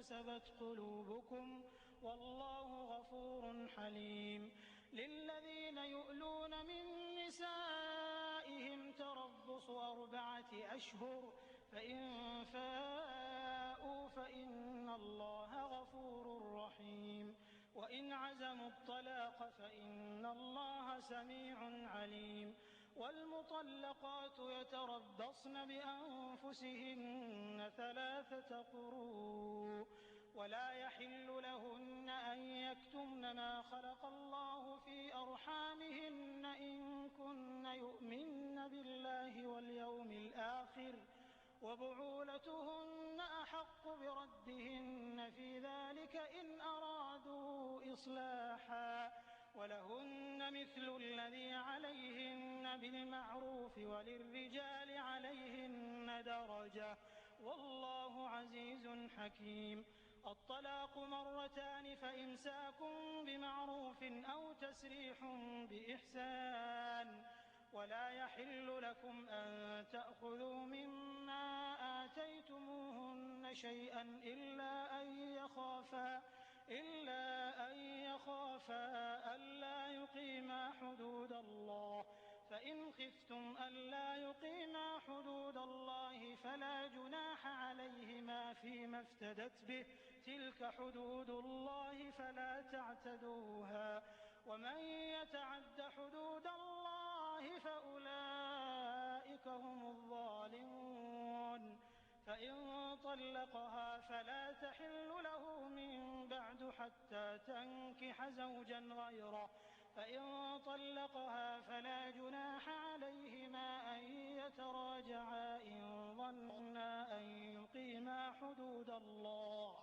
كسبت قلوبكم والله غفور حليم. للذين يؤلون من نسائهم تربص 4 أشهر فإن فاءوا فإن الله غفور رحيم. وإن عزموا الطلاق فإن الله سميع عليم. والمطلقات يتربصن بأنفسهن 3 قروء ولا يحل لهن أن يكتمن ما خلق الله في أرحامهن إن كن يؤمن بالله واليوم الآخر وبعولتهن أحق بردهن في ذلك إن أرادوا إصلاحا ولهن مثل الذي عليهن بالمعروف وللرجال عليهن درجة والله عزيز حكيم. الطلاق 2 فإمساك بمعروف أو تسريح بإحسان ولا يحل لكم أن تأخذوا مما آتيتموهن شيئا إلا أن يخافا ألا يقيما حدود الله فإن خفتم ألا يقيما حدود الله فلا جناح عليهما فيما افتدت به تلك حدود الله فلا تعتدوها ومن يتعد حدود الله فأولئك هم الظالمون. فإن طلقها فلا تحل له من بعد حتى تنكح زوجا غيره فإن طلقها فلا جناح عليهما أن يتراجعا إن ظنا أن يقيما حدود الله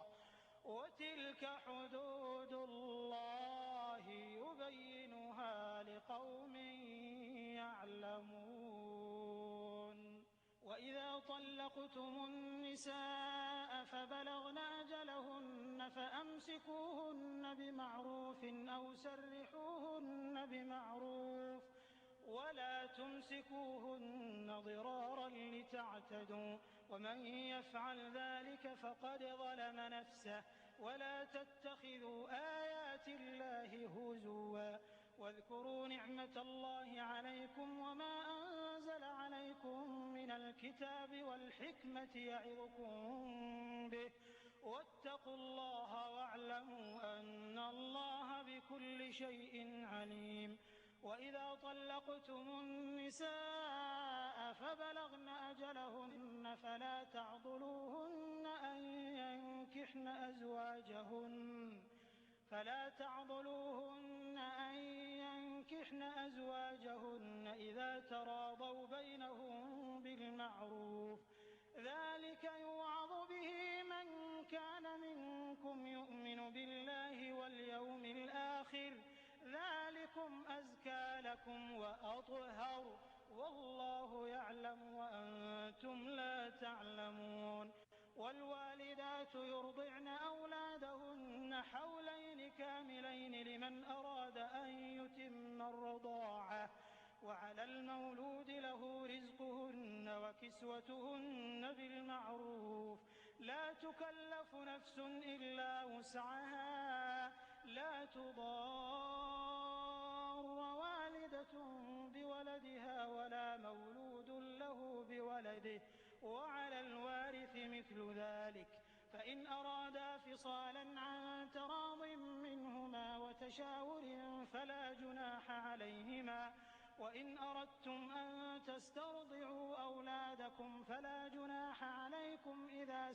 وتلك حدود الله يبينها لقوم يعلمون. وإذا طلقتم النساء فبلغن أجلهن فأمسكوهن بمعروف أو سرحوهن بمعروف ولا تمسكوهن ضرارا لتعتدوا ومن يفعل ذلك فقد ظلم نفسه ولا تتخذوا آيات الله هزوا واذكروا نعمة الله عليكم وما أنزل عليكم من الكتاب والحكمة يعظكم به واتقوا الله واعلموا أن الله بكل شيء عليم. وإذا طلقتم النساء فبلغن أجلهن فلا تعضلوهن أن ينكحن أزواجهن إذا تراضوا بينهم بالمعروف ذلك يوعظ به من كان منكم يؤمن بالله واليوم الآخر ذلكم أزكى لكم وأطهر والله يعلم وأنتم لا تعلمون. والوالدات يرضعن أولادهن حولين كاملين لمن أراد أن يتم الرضاعة وعلى المولود له رزقهن وكسوتهن بالمعروف لا تكلف نفس إلا وسعها لا تضار والدة بولدها ولا مولود له بولده وعلى الوارث مثل ذلك فإن أرادا فصالا عن تراض منهما وتشاور فلا جناح عليهما وإن أردتم أن تسترضعوا أولادكم فلا جناح عليكم إذا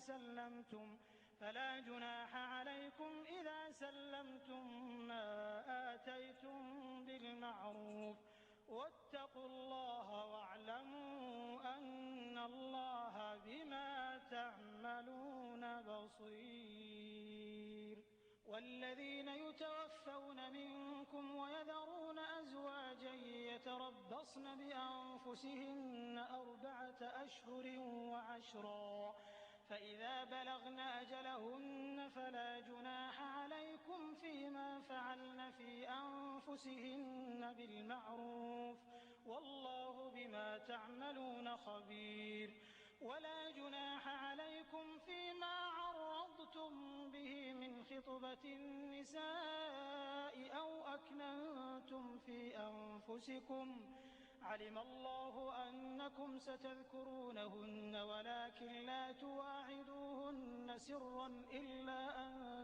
سلمتم ما آتيتم بالمعروف واتقوا الله واعلموا أن الله بما تعملون بصير. والذين يتوفون منكم ويذرون أزواجا يتربصن بأنفسهن 4 أشهر وعشرا فإذا بلغن أجلهن فلا جناح عليكم فيما فعلن في أنفسهن بالمعروف والله بما تعملون خبير. ولا جناح عليكم فيما عرضتم ارتبتم به من خطبة النساء أو أكننتم في أنفسكم علم الله أنكم ستذكرونهن ولكن لا تواعدوهن سرا إلا أن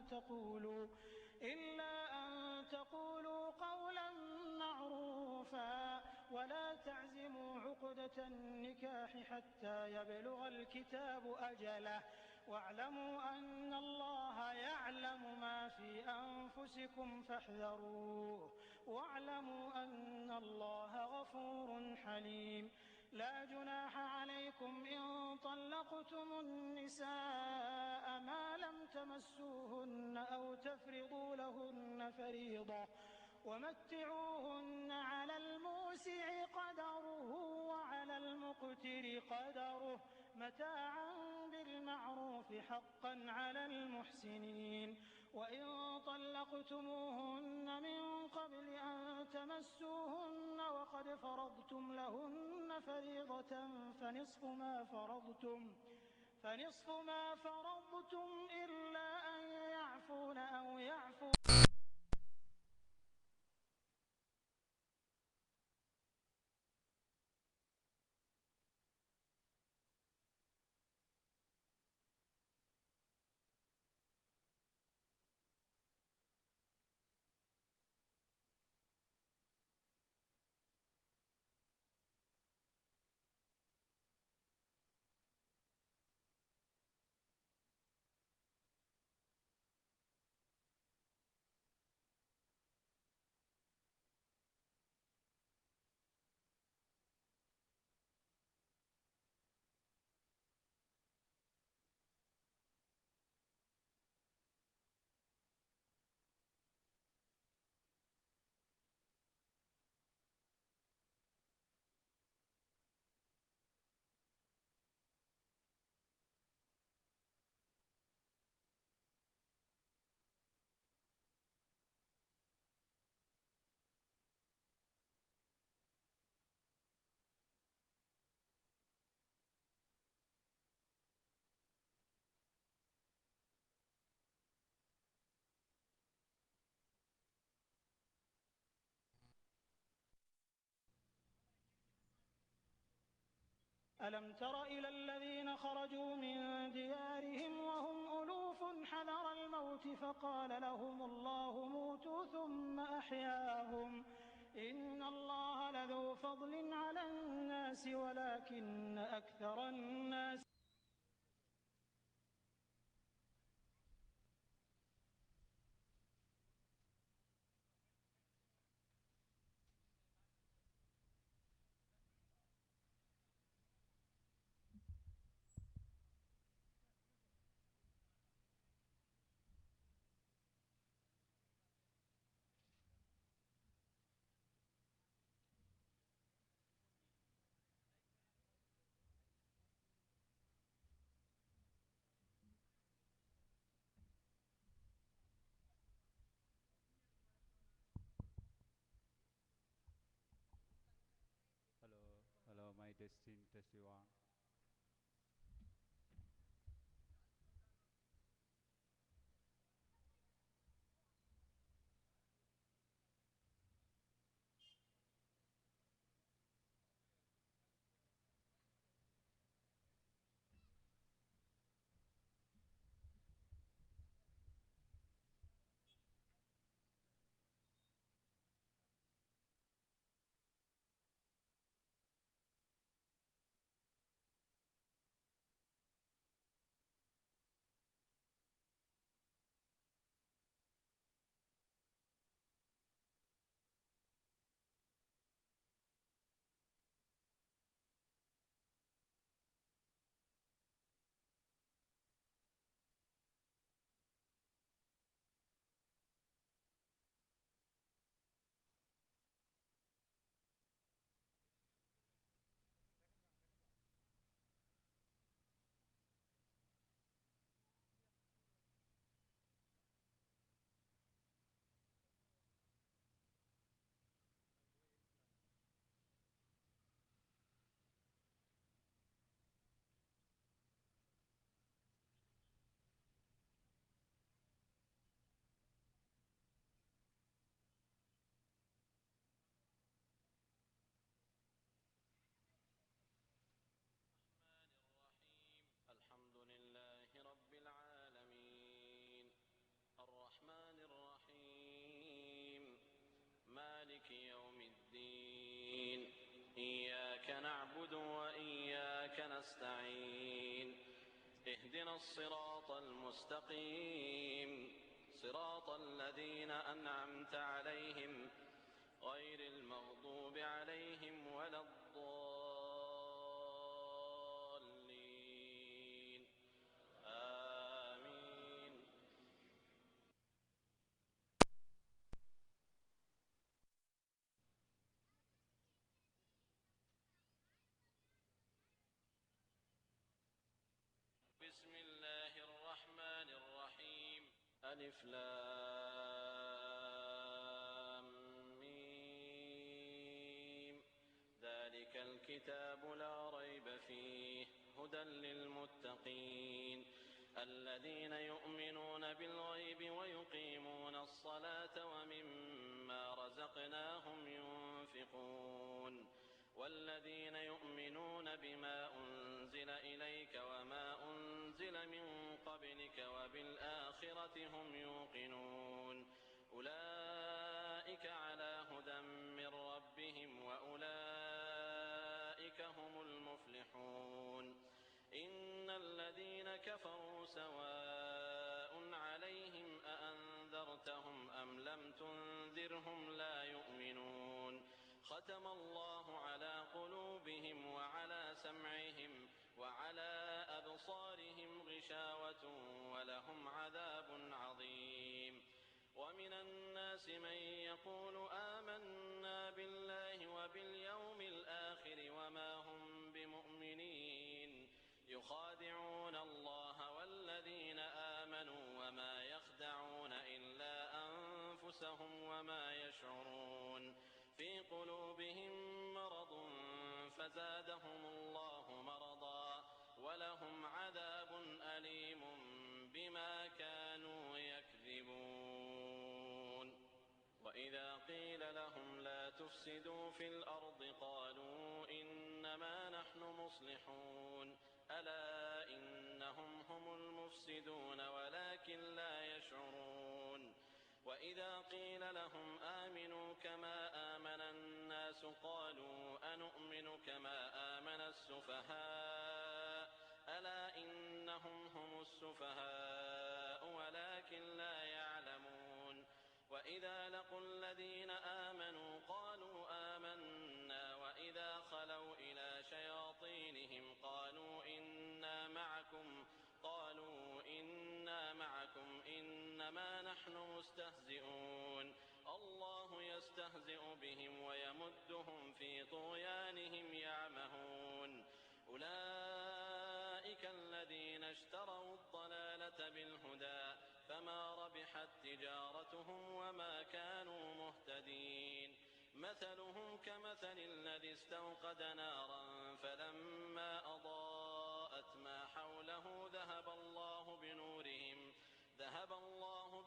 تقولوا قولا معروفا ولا تعزموا عقدة النكاح حتى يبلغ الكتاب أجله واعلموا أن الله يعلم ما في أنفسكم فاحذروه واعلموا أن الله غفور حليم لا جناح عليكم إن طلقتم النساء ما لم تمسوهن أو تفرضوا لهن فريضة ومتعوهن على الموسع قدره وعلى المقتر قدره متاعا بالمعروف حقا على المحسنين وإن طلقتموهن من قبل أن تمسوهن وقد فرضتم لهن فريضة فنصف ما فرضتم إلا أن يعفون أو يعفو ألم تر إلى الذين خرجوا من ديارهم وهم ألوف حذر الموت فقال لهم الله موتوا ثم أحياهم إن الله لذو فضل على الناس ولكن أكثر الناس Hello, my test you on. نعبد وإياك نستعين اهدنا الصراط المستقيم صراط الذين أنعمت عليهم غير المغضوب عليهم ولا الضالين آمين. بسم الله الرحمن الرحيم ألف لام ميم ذلك الكتاب لا ريب فيه هدى للمتقين الذين يؤمنون بالغيب ويقيمون الصلاة ومما رزقناهم ينفقون والذين يؤمنون بما أنزل إليك وما أنزل من قبلك وبالآخرة هم يوقنون أولئك على هدى من ربهم وأولئك هم المفلحون إن الذين كفروا سواء عليهم أأنذرتهم أم لم تنذرهم لا يؤمنون ختم الله على قلوبهم وعلى سمعهم وعلى أبصارهم غشاوة ولهم عذاب عظيم ومن الناس من يقول آمنا بالله وباليوم الآخر وما هم بمؤمنين يخادعون الله والذين آمنوا وما يخدعون إلا أنفسهم وما يشعرون في قلوبهم مرض فزادهم الله مرضا ولهم عذاب أليم بما كانوا يكذبون وإذا قيل لهم لا تفسدوا في الأرض قالوا إنما نحن مصلحون ألا إنهم هم المفسدون ولكن لا يشعرون وإذا قيل لهم آمنوا كما آمن الناس قالوا أنؤمن كما آمن السفهاء ألا إنهم هم السفهاء ولكن لا يعلمون وإذا لقوا الذين آمنوا قالوا آمنا وإذا خلوا إلى شياطينهم قالوا إنا معكم إنما نحن مستهزئون الله يستهزئ بهم ويمدهم في طغيانهم يعمهون أولئك الذين اشتروا الضلالة بالهدى فما ربحت تجارتهم وما كانوا مهتدين مثلهم كمثل الذي استوقد نارا فلما أضاءت ما حوله ذهب الله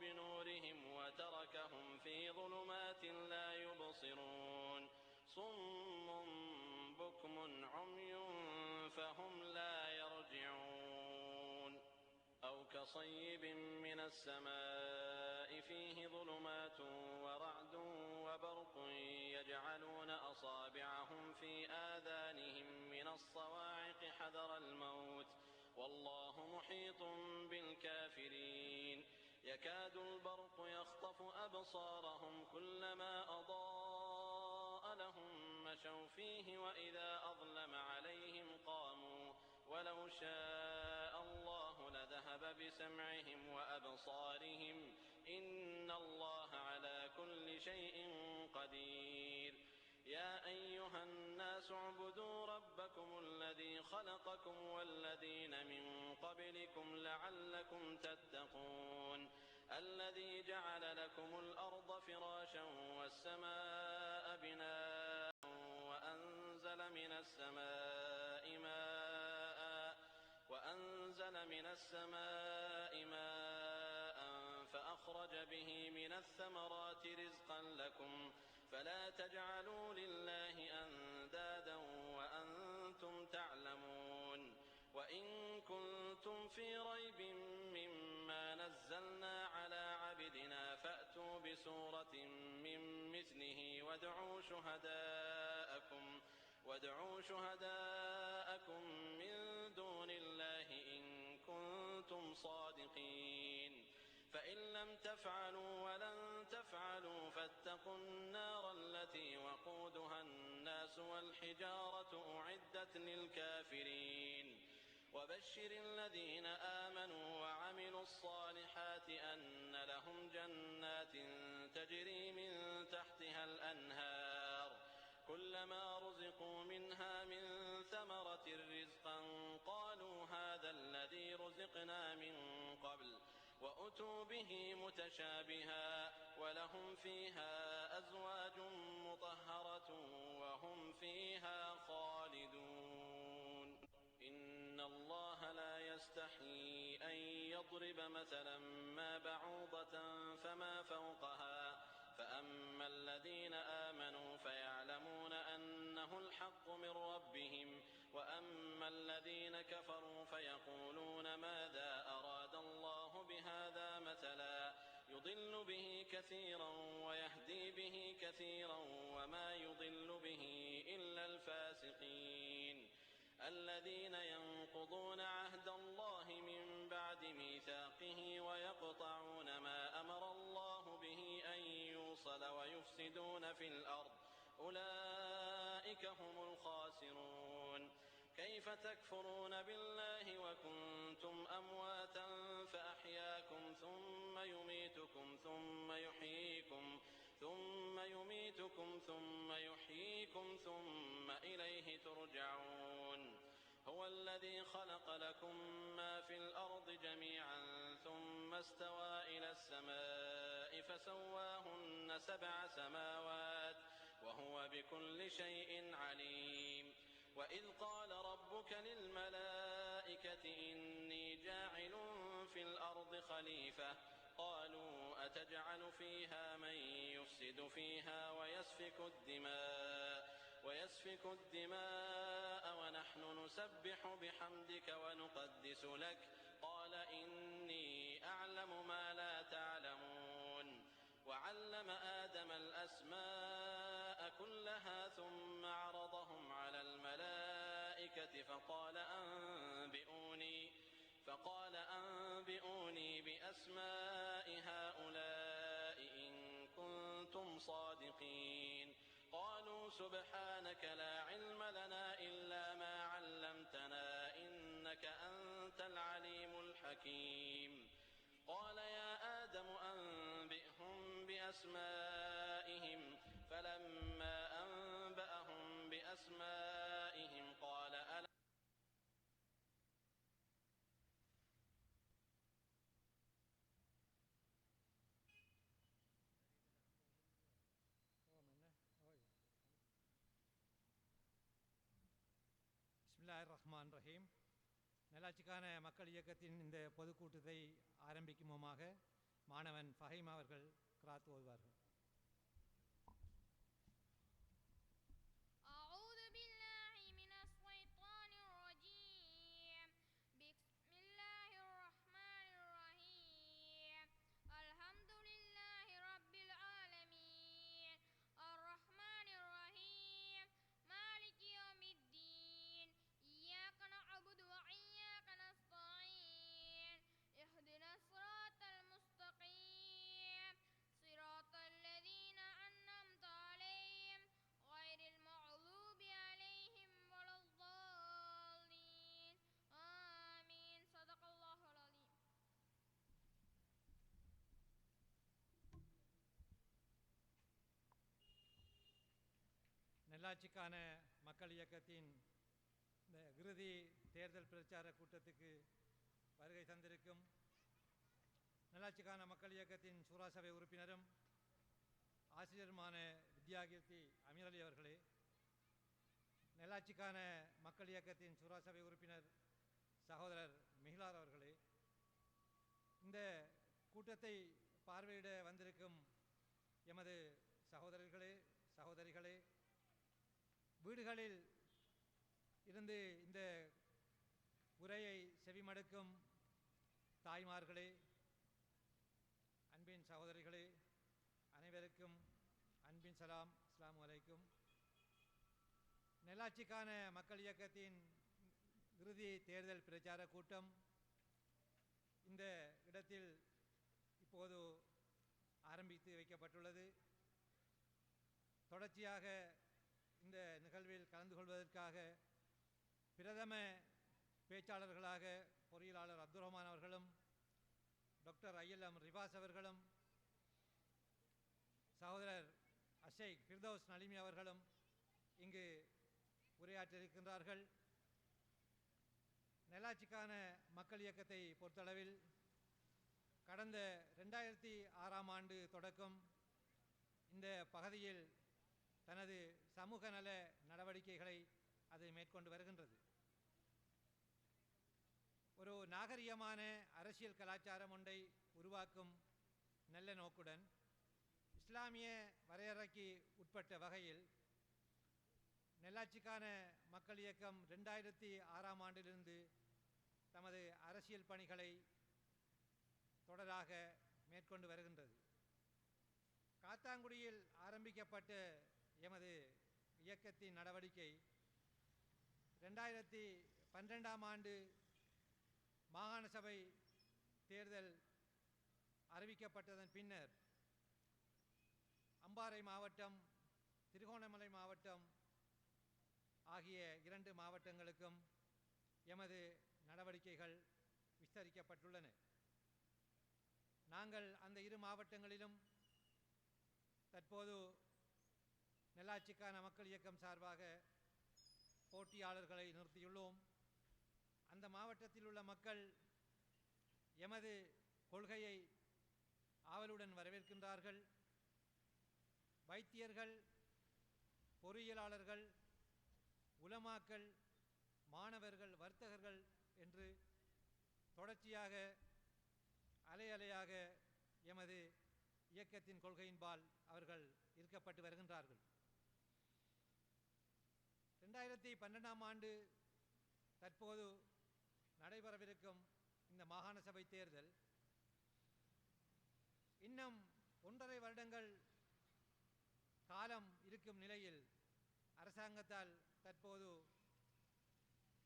بنورهم وتركهم في ظلمات لا يبصرون صم بكم عمي فهم لا يرجعون أو كصيب من السماء فيه ظلمات ورعد وبرق يجعلون أصابعهم في آذانهم من الصواعق حذر الموت والله محيط بالكافرين يكاد البرق يخطف أبصارهم كلما أضاء لهم مشوا فيه وإذا أظلم عليهم قاموا ولو شاء الله لذهب بسمعهم وأبصارهم إن الله على كل شيء قدير يا أيها الناس اعبدوا ربكم الذي خلقكم والذين من قبلكم لعلكم تتقون الذي جعل لكم الأرض فراشا والسماء بناء وأنزل من السماء ماء فأخرج به من الثمرات رزقا لكم فلا تجعلوا لله أندادا وأنتم تعلمون وإن كنتم في ريب مما نزلنا على عبدنا فأتوا بسورة من مثله وادعوا شهداءكم من دون الله إن كنتم صادقين فإن لم تفعلوا ولن تفعلوا فاتقوا النار التي وقودها الناس والحجارة أعدت للكافرين وبشر الذين آمنوا وعملوا الصالحات أن لهم جنات تجري من تحتها الأنهار كلما رزقوا منها من ثمرة رزقا قالوا هذا الذي رزقنا من قبل وأتوا به متشابها ولهم فيها أزواج مطهرة وهم فيها خالدون إن الله لا يستحيي أن يضرب مثلا ما بعوضة فما فوقها فأما الذين آمنوا فيعلمون أنه الحق من ربهم وأما الذين كفروا فيقولون ماذا أراد الله بهذا مثلا يضل به كثيرا ويهدي به كثيرا وما يضل به إلا الفاسقين الذين ينقضون عهد الله من بعد ميثاقه ويقطعون ما أمر الله به أن يوصل ويفسدون في الأرض أولئك هم الخاسرون كيف تكفرون بالله وكنتم أمواتا فأحياكم ثم يميتكم ثم يحييكم ثم إليه ترجعون هو الذي خلق لكم ما في الأرض جميعا ثم استوى إلى السماء فسواهن 7 سماوات وهو بكل شيء عليم وإذ قال ربك للملائكة إني جاعل في الأرض خليفة قالوا أتجعل فيها من يفسد فيها ويسفك الدماء ونحن نسبح بحمدك ونقدس لك قال إني أعلم ما لا تعلمون وعلم آدم الأسماء كلها ثم عرضهم على الملائكة فقال أنبئوني بأسماء هؤلاء إن كنتم صادقين قالوا سبحانك لا علم لنا إلا ما علمتنا إنك أنت العليم الحكيم قال يا آدم أنبئهم بأسمائهم فلما أنبأهم بأسمائهم قال ألا பிஸ்மில்லாஹிர்ரஹ்மானிர்ரஹீம். நல்லாட்சிக்கான மக்கள் இயக்கத்தின் இந்த பொதுக்கூட்டத்தை ஆரம்பிக்கும் முகமாக மாணவன் ஃபஹீம் அவர்கள் கிராத் ஓதுவார்கள். நல்லாட்சிக்கான மக்கள் இயக்கத்தின் இந்த இறுதி தேர்தல் பிரச்சார கூட்டத்துக்கு வருகை தந்திருக்கும் நல்லாட்சிக்கான மக்கள் இயக்கத்தின் சூரா சபை உறுப்பினரும் ஆசிரியருமான வித்யாகீர்த்தி அமீர் அலி அவர்களே, நல்லாட்சிக்கான மக்கள் இயக்கத்தின் சூரா சபை உறுப்பினர் சகோதரர் மிஹ்லார் அவர்களே, இந்த கூட்டத்தை பார்வையிட வந்திருக்கும் எமது சகோதரர்களே சகோதரிகளே, வீடுகளில் இருந்து இந்த உரையை செவிமடுக்கும் தாய்மார்களே, அன்பின் சகோதரிகளே, அனைவருக்கும் அன்பின் சலாம். அஸ்ஸலாமு அலைக்கும். நல்லாட்சிக்கான மக்கள் இயக்கத்தின் இறுதி தேர்தல் பிரச்சார கூட்டம் இந்த இடத்தில் இப்போது ஆரம்பித்து வைக்கப்பட்டுள்ளது. தொடர்ச்சியாக இந்த நிகழ்வில் கலந்து கொள்வதற்காக பிரதம பேச்சாளர்களாக பொறியியலாளர் அப்துல் ரஹ்மான் அவர்களும் டாக்டர் ILM ரிபாஸ் அவர்களும் சகோதரர் அஷேக் ஃபிர்தௌஸ் நலிமி அவர்களும் இங்கு உரையாற்ற இருக்கின்றார்கள். நல்லாட்சிக்கான மக்கள் இயக்கத்தை பொறுத்தளவில் கடந்த 2006ஆம் ஆண்டு தொடக்கம் இந்த பகுதியில் தனது சமூக நல நடவடிக்கைகளை அது மேற்கொண்டு வருகின்றது. ஒரு நாகரிகமான அரசியல் கலாச்சாரம் ஒன்றை உருவாக்கும் நல்ல நோக்குடன் இஸ்லாமிய வரையறைக்கு உட்பட்ட வகையில் நல்லாட்சிக்கான மக்கள் இயக்கம் 2006ஆம் ஆண்டிலிருந்து தமது அரசியல் பணிகளை தொடராக மேற்கொண்டு வருகின்றது. காத்தாங்குடியில் ஆரம்பிக்கப்பட்ட எமது இயக்கத்தின் நடவடிக்கை 2012ஆம் ஆண்டு மாகாண சபை தேர்தல் அறிவிக்கப்பட்டதன் பின்னர் அம்பாறை மாவட்டம், திருகோணமலை மாவட்டம் ஆகிய 2 மாவட்டங்களுக்கும் எமது நடவடிக்கைகள் விஸ்தரிக்கப்பட்டுள்ளன. நாங்கள் அந்த 2 மாவட்டங்களிலும் தற்போது நல்லாட்சிக்கான மக்கள் இயக்கம் சார்பாக போட்டியாளர்களை நிறுத்தியுள்ளோம். அந்த மாவட்டத்தில் உள்ள மக்கள் எமது கொள்கையை ஆவலுடன் வரவேற்கின்றார்கள். வைத்தியர்கள், பொறியியலாளர்கள், உலமாக்கள், மாணவர்கள், வர்த்தகர்கள் என்று தொடர்ச்சியாக அலை அலையாக எமது இயக்கத்தின் கொள்கையின்பால் அவர்கள் ஈர்க்கப்பட்டு வருகின்றார்கள். 2012ஆம் ஆண்டு தற்போது நடைபெறவிருக்கும் இந்த மாகாண சபை தேர்தல் இன்னும் 1.5 வருடங்கள் காலம் இருக்கும் நிலையில் அரசாங்கத்தால் தற்போது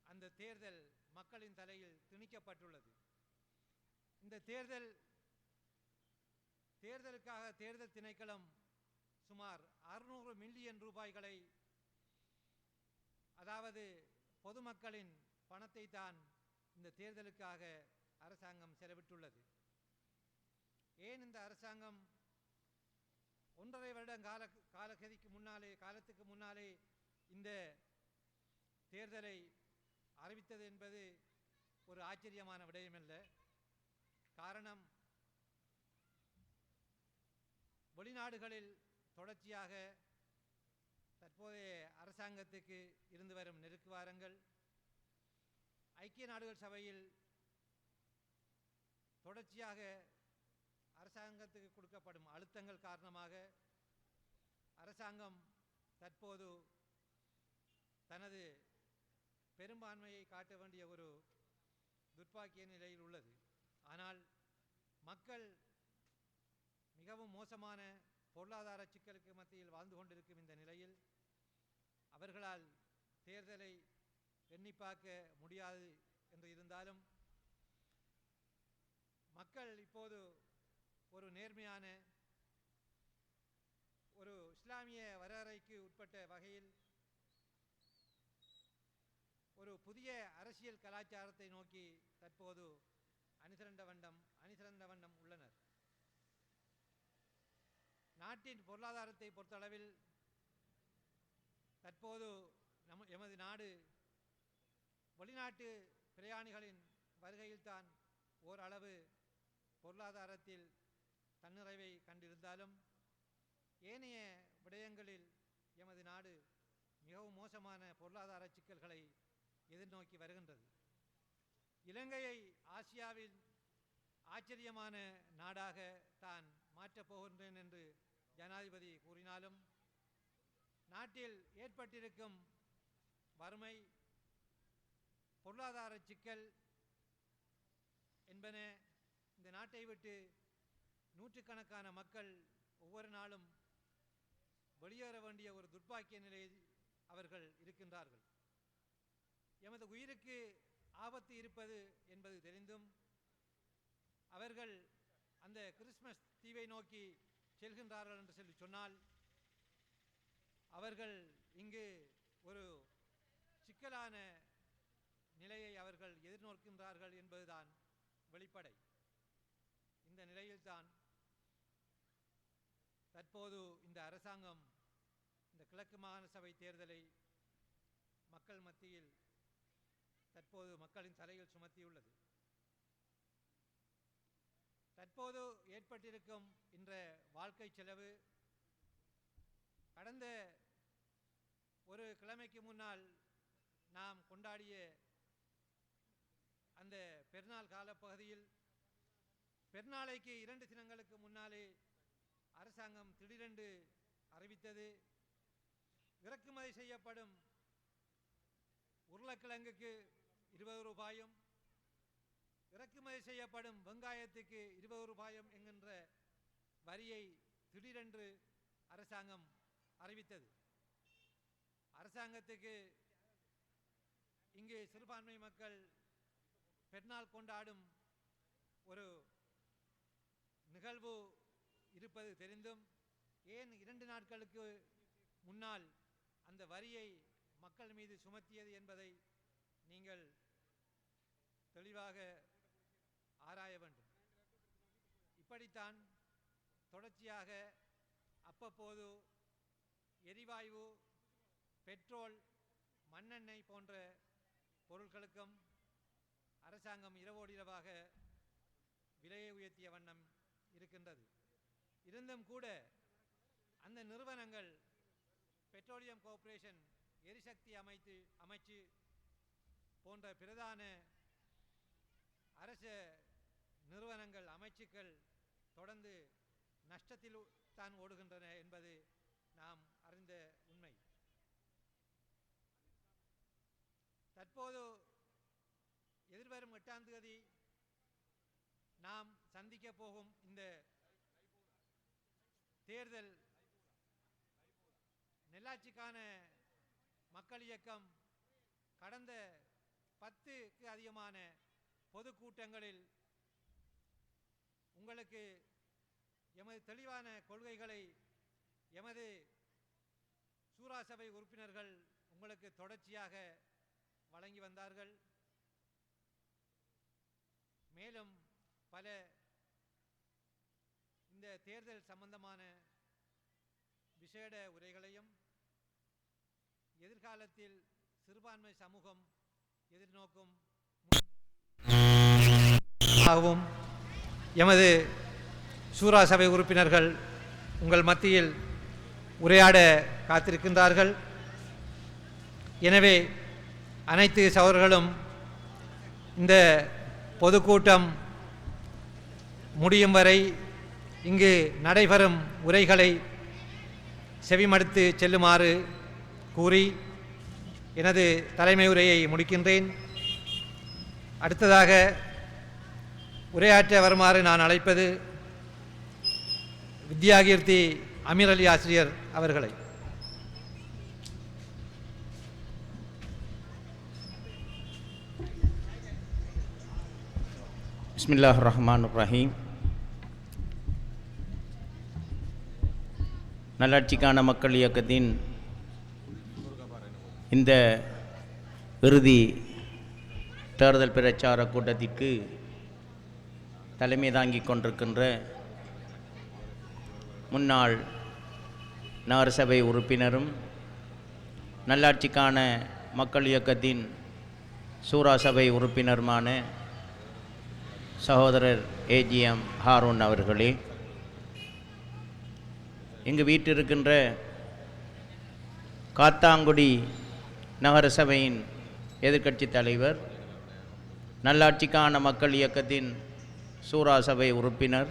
அந்த தேர்தல் மக்களின் தலையில் திணிக்கப்பட்டுள்ளது. இந்த தேர்தலுக்காக தேர்தல் திணைக்களம் சுமார் 600 மில்லியன் ரூபாய்களை, அதாவது பொதுமக்களின் பணத்தை தான் இந்த தேர்தலுக்காக அரசாங்கம் செலவிட்டுள்ளது. ஏன் இந்த அரசாங்கம் 1.5 வருடம் காலத்துக்கு முன்னாலே இந்த தேர்தலை அறிவித்தது என்பது ஒரு ஆச்சரியமான விடயமல்ல. காரணம், வெளிநாடுகளில் தொடர்ச்சியாக தற்போதைய அரசாங்கத்துக்கு இருந்து வரும் நெருக்குவாரங்கள், ஐக்கிய நாடுகள் சபையில் தொடர்ச்சியாக அரசாங்கத்துக்கு கொடுக்கப்படும் அழுத்தங்கள் காரணமாக அரசாங்கம் தற்போது தனது பெரும்பான்மையை காட்ட வேண்டிய ஒரு துர்ப்பாக்கிய நிலையில் உள்ளது. ஆனால் மக்கள் மிகவும் மோசமான பொருளாதார சிக்கலுக்கு மத்தியில் வாழ்ந்து கொண்டிருக்கும் இந்த நிலையில் அவர்களால் தேர்தலை எண்ணி பார்க்க முடியாது என்று இருந்தாலும் மக்கள் இப்போது ஒரு நேர்மையான, ஒரு இஸ்லாமிய வரையறைக்கு உட்பட்ட வகையில் ஒரு புதிய அரசியல் கலாச்சாரத்தை நோக்கி தற்போது அணிதிரண்ட வண்ணம் உள்ளனர். நாட்டின் பொருளாதாரத்தை பொறுத்தளவில் தற்போது எமது நாடு வெளிநாட்டு பிரயாணிகளின் வருகையில்தான் ஓரளவு பொருளாதாரத்தில் தன்னிறைவை கண்டிருந்தாலும் ஏனைய விடயங்களில் எமது நாடு மிகவும் மோசமான பொருளாதார சிக்கல்களை எதிர்நோக்கி வருகின்றது. இலங்கையை ஆசியாவில் ஆச்சரியமான நாடாக தான் மாற்றப் போகின்றேன் என்று ஜனாதிபதி கூறினாலும் நாட்டில் ஏற்பட்டிருக்கும் வறுமை, பொருளாதார சிக்கல் என்பன இந்த நாட்டை விட்டு நூற்றுக்கணக்கான மக்கள் ஒவ்வொரு நாளும் வெளியேற வேண்டிய ஒரு துர்ப்பாக்கிய நிலையை அவர்கள் இருக்கின்றார்கள். எமது உயிருக்கு ஆபத்து இருப்பது என்பது தெரிந்தும் அவர்கள் அந்த கிறிஸ்மஸ் தீவை நோக்கி செல்கின்றார்கள் என்று சொல்லி சொன்னால் அவர்கள் இங்கு ஒரு சிக்கலான நிலையை அவர்கள் எதிர்நோக்கின்றார்கள் என்பதுதான் வெளிப்படை. இந்த நிலையில்தான் தற்போது இந்த அரசாங்கம் இந்த கிழக்கு மாகாண சபை தேர்தலை மக்கள் மத்தியில் தற்போது மக்களின் தலையில் சுமத்தியுள்ளது. தற்போது ஏற்பட்டிருக்கும் இந்த வாழ்க்கை செலவு கடந்த ஒரு கிழமைக்கு முன்னால் நாம் கொண்டாடிய அந்த பெருநாள் காலப்பகுதியில் பெருநாளைக்கு 2 தினங்களுக்கு முன்னாலே அரசாங்கம் திடீரென்று அறிவித்தது இறக்குமதி செய்யப்படும் உருளைக்கிழங்குக்கு 20 ரூபாயும் இறக்குமதி செய்யப்படும் வெங்காயத்துக்கு 20 ரூபாயும் என்கின்ற வரியை திடீரென்று அரசாங்கம் அறிவித்தது. அரசாங்கத்துக்கு இங்கே சிறுபான்மை மக்கள் பெருநாள் கொண்டாடும் ஒரு நிகழ்வு இருப்பது தெரிந்தும் ஏன் 2 நாட்களுக்கு முன்னால் அந்த வரியை மக்கள் மீது சுமத்தியது என்பதை நீங்கள் தெளிவாக ஆராய வேண்டும். இப்படித்தான் தொடர்ச்சியாக அப்பப்போது எரிவாயு, பெட்ரோல், மண்ணெண்ணெய் போன்ற பொருட்களுக்கும் அரசாங்கம் இரவோடு இரவாக விலையை உயர்த்திய வண்ணம் இருக்கின்றது. இருந்தும் கூட அந்த நிறுவனங்கள் பெட்ரோலியம் கார்ப்பரேஷன், எரிசக்தி அமைச்சு போன்ற பிரதான அரசு நிறுவனங்கள், அமைச்சுக்கள் தொடர்ந்து நஷ்டத்தில் தான் ஓடுகின்றன என்பது நாம் அறிந்த உண்மை. தற்போது எதிர்வரும் 8ஆம் தேதி நாம் சந்திக்க போகும் இந்த தேர்தல் நெல்லாட்சிக்கான மக்கள் இயக்கம் கடந்த 10க்கு அதிகமான பொதுக்கூட்டங்களில் உங்களுக்கு எமது தெளிவான கொள்கைகளை எமது சூரா சபை உறுப்பினர்கள் உங்களுக்கு தொடர்ச்சியாக வழங்கி வந்தார்கள். மேலும் பல இந்த தேர்தல் சம்பந்தமான விசேட உரைகளையும் எதிர்காலத்தில் சிறுபான்மை சமூகம் எதிர்நோக்கும் எமது சூரா சபை உறுப்பினர்கள் உங்கள் மத்தியில் உரையாட காத்திருக்கின்றார்கள். எனவே அனைத்து சகோதரர்களும் இந்த பொதுக்கூட்டம் முடியும் வரை இங்கு நடைபெறும் உரைகளை செவிமடுத்து செல்லுமாறு கூறி எனது தலைமை உரையை முடிக்கின்றேன். அடுத்ததாக உரையாற்ற வருமாறு நான் அழைப்பது வித்யாகீர்த்தி அமீர் அலி ஆசிரியர் அவர்களை. பிஸ்மில்லாஹிர் ரஹ்மானிர் ரஹீம். நல்லாட்சிக்கான மக்கள் இயக்கத்தின் இந்த இறுதி தேர்தல் பிரச்சார கூட்டத்திற்கு தலைமை தாங்கிக் கொண்டிருக்கின்ற முன்னாள் நகரசபை உறுப்பினரும் நல்லாட்சிக்கான மக்கள் இயக்கத்தின் சூரா சபை உறுப்பினருமான சகோதரர் ஏஜிஎம் ஹாரூன் அவர்களே, இங்கு வீற்றிருக்கின்ற காத்தாங்குடி நகரசபையின் எதிர்க்கட்சி தலைவர், நல்லாட்சிக்கான மக்கள் இயக்கத்தின் சூரா சபை உறுப்பினர்,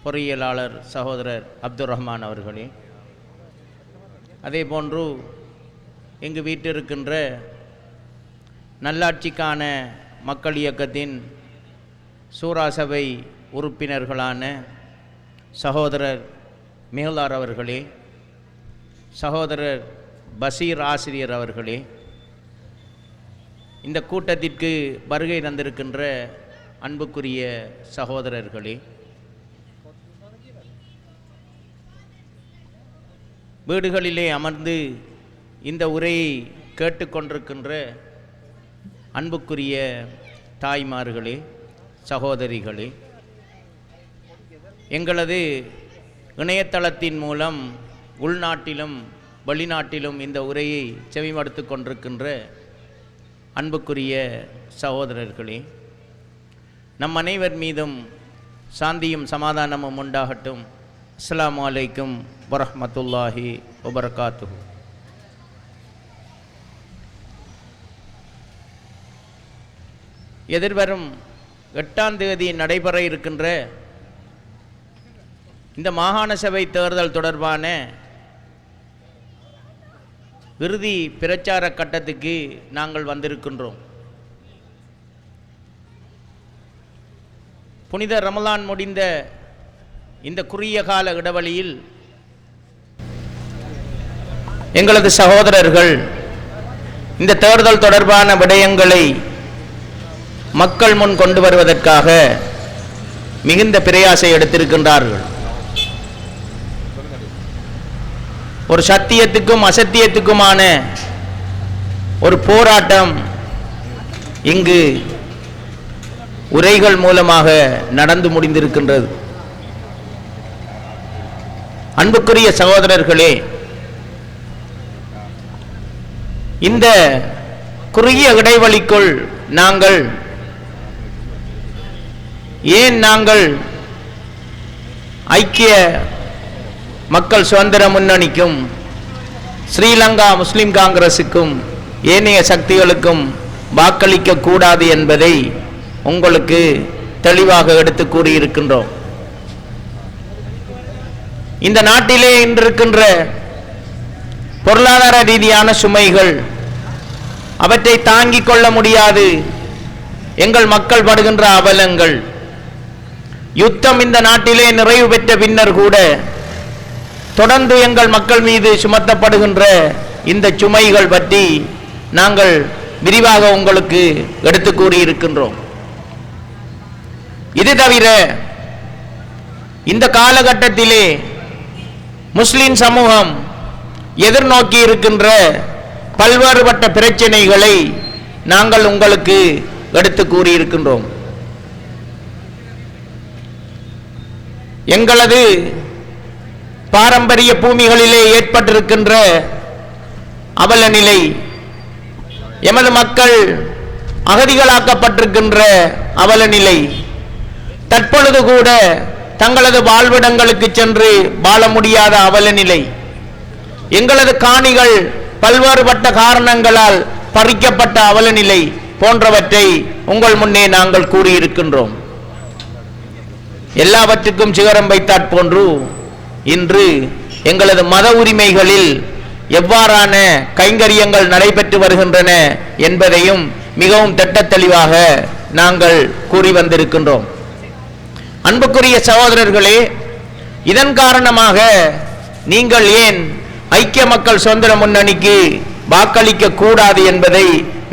பொறியியலாளர் சகோதரர் அப்துல் ரஹ்மான் அவர்களே, அதேபோன்று இங்கு வீற்றிருக்கின்ற நல்லாட்சிக்கான மக்கள் இயக்கத்தின் சூரா சபை உறுப்பினர்களான சகோதரர் மிஹலார் அவர்களே, சகோதரர் பஷீர் ஆசிரியர் அவர்களே, இந்த கூட்டத்திற்கு வருகை தந்திருக்கின்ற அன்புக்குரிய சகோதரர்களே, வீடுகளிலே அமர்ந்து இந்த உரையை கேட்டுக்கொண்டிருக்கின்ற அன்புக்குரிய தாய்மார்களே, சகோதரிகளே, எங்களது இணையதளத்தின் மூலம் உள்நாட்டிலும் வெளிநாட்டிலும் இந்த உரையை செவிமடுத்து கொண்டிருக்கின்ற அன்புக்குரிய சகோதரர்களே, நம் அனைவர் மீதும் சாந்தியும் சமாதானமும் உண்டாகட்டும். அஸ்ஸலாமு அலைக்கும் வரஹ்மத்துல்லாஹி வபரகாத்துஹு. எதிர்வரும் 8ஆம் தேதி நடைபெற இருக்கின்ற இந்த மாகாண சபை தேர்தல் தொடர்பான இறுதி பிரச்சார கட்டத்துக்கு நாங்கள் வந்திருக்கின்றோம். புனித ரமலான் முடிந்த இந்த குறுகிய கால இடைவெளியில் எங்களது சகோதரர்கள் இந்த தேர்தல் தொடர்பான விடயங்களை மக்கள் முன் கொண்டு வருவதற்காக மிகுந்த பிரயாசை எடுத்திருக்கின்றார்கள். ஒரு சத்தியத்துக்கும் அசத்தியத்துக்குமான ஒரு போராட்டம் இங்கு உரைகள் மூலமாக நடந்து முடிந்திருக்கின்றது. அன்புக்குரிய சகோதரர்களே, இந்த குறுகிய இடைவெளிக்குள் நாங்கள் ஐக்கிய மக்கள் சுதந்திர முன்னணிக்கும் ஸ்ரீலங்கா முஸ்லிம் காங்கிரசுக்கும் ஏனைய சக்திகளுக்கும் வாக்களிக்க கூடாது என்பதை உங்களுக்கு தெளிவாக எடுத்து கூறியிருக்கின்றோம். இந்த நாட்டிலே இன்றிருக்கின்ற பொருளாதார ரீதியான சுமைகள், அவற்றை தாங்கிக் கொள்ள முடியாது எங்கள் மக்கள் படுகின்ற அவலங்கள், யுத்தம் இந்த நாட்டிலே நிறைவு பெற்ற பின்னர் கூட தொடர்ந்து எங்கள் மக்கள் மீது சுமத்தப்படுகின்ற இந்த சுமைகள் பற்றி நாங்கள் விரிவாக உங்களுக்கு எடுத்து கூறியிருக்கின்றோம். இது தவிர இந்த காலகட்டத்திலே முஸ்லிம் சமூகம் எதிர்நோக்கி இருக்கின்ற பல்வேறுபட்ட பிரச்சனைகளை நாங்கள் உங்களுக்கு எடுத்து கூறியிருக்கின்றோம். எங்களது பாரம்பரிய பூமிகளிலே ஏற்பட்டிருக்கின்ற அவல நிலை, எமது மக்கள் அகதிகளாக்கப்பட்டிருக்கின்ற அவல நிலை, தற்பொழுது கூட தங்களது வாழ்விடங்களுக்கு சென்று வாழ முடியாத அவல நிலை, எங்களது காணிகள் பல்வேறுபட்ட காரணங்களால் பறிக்கப்பட்ட அவல நிலை போன்றவற்றை உங்கள் முன்னே நாங்கள் கூறியிருக்கின்றோம். எல்லாவற்றுக்கும் சிகரம் வைத்தாற் போன்று இன்று எங்களது மத உரிமைகளில் எவ்வாறான கைங்கரியங்கள் நடைபெற்று வருகின்றன என்பதையும் மிகவும் திட்டத் தெளிவாக நாங்கள் கூறி வந்திருக்கின்றோம். அன்புக்குரிய சகோதரர்களே, இதன் காரணமாக நீங்கள் ஏன் ஐக்கிய மக்கள் சுதந்திர முன்னணிக்கு வாக்களிக்க கூடாது என்பதை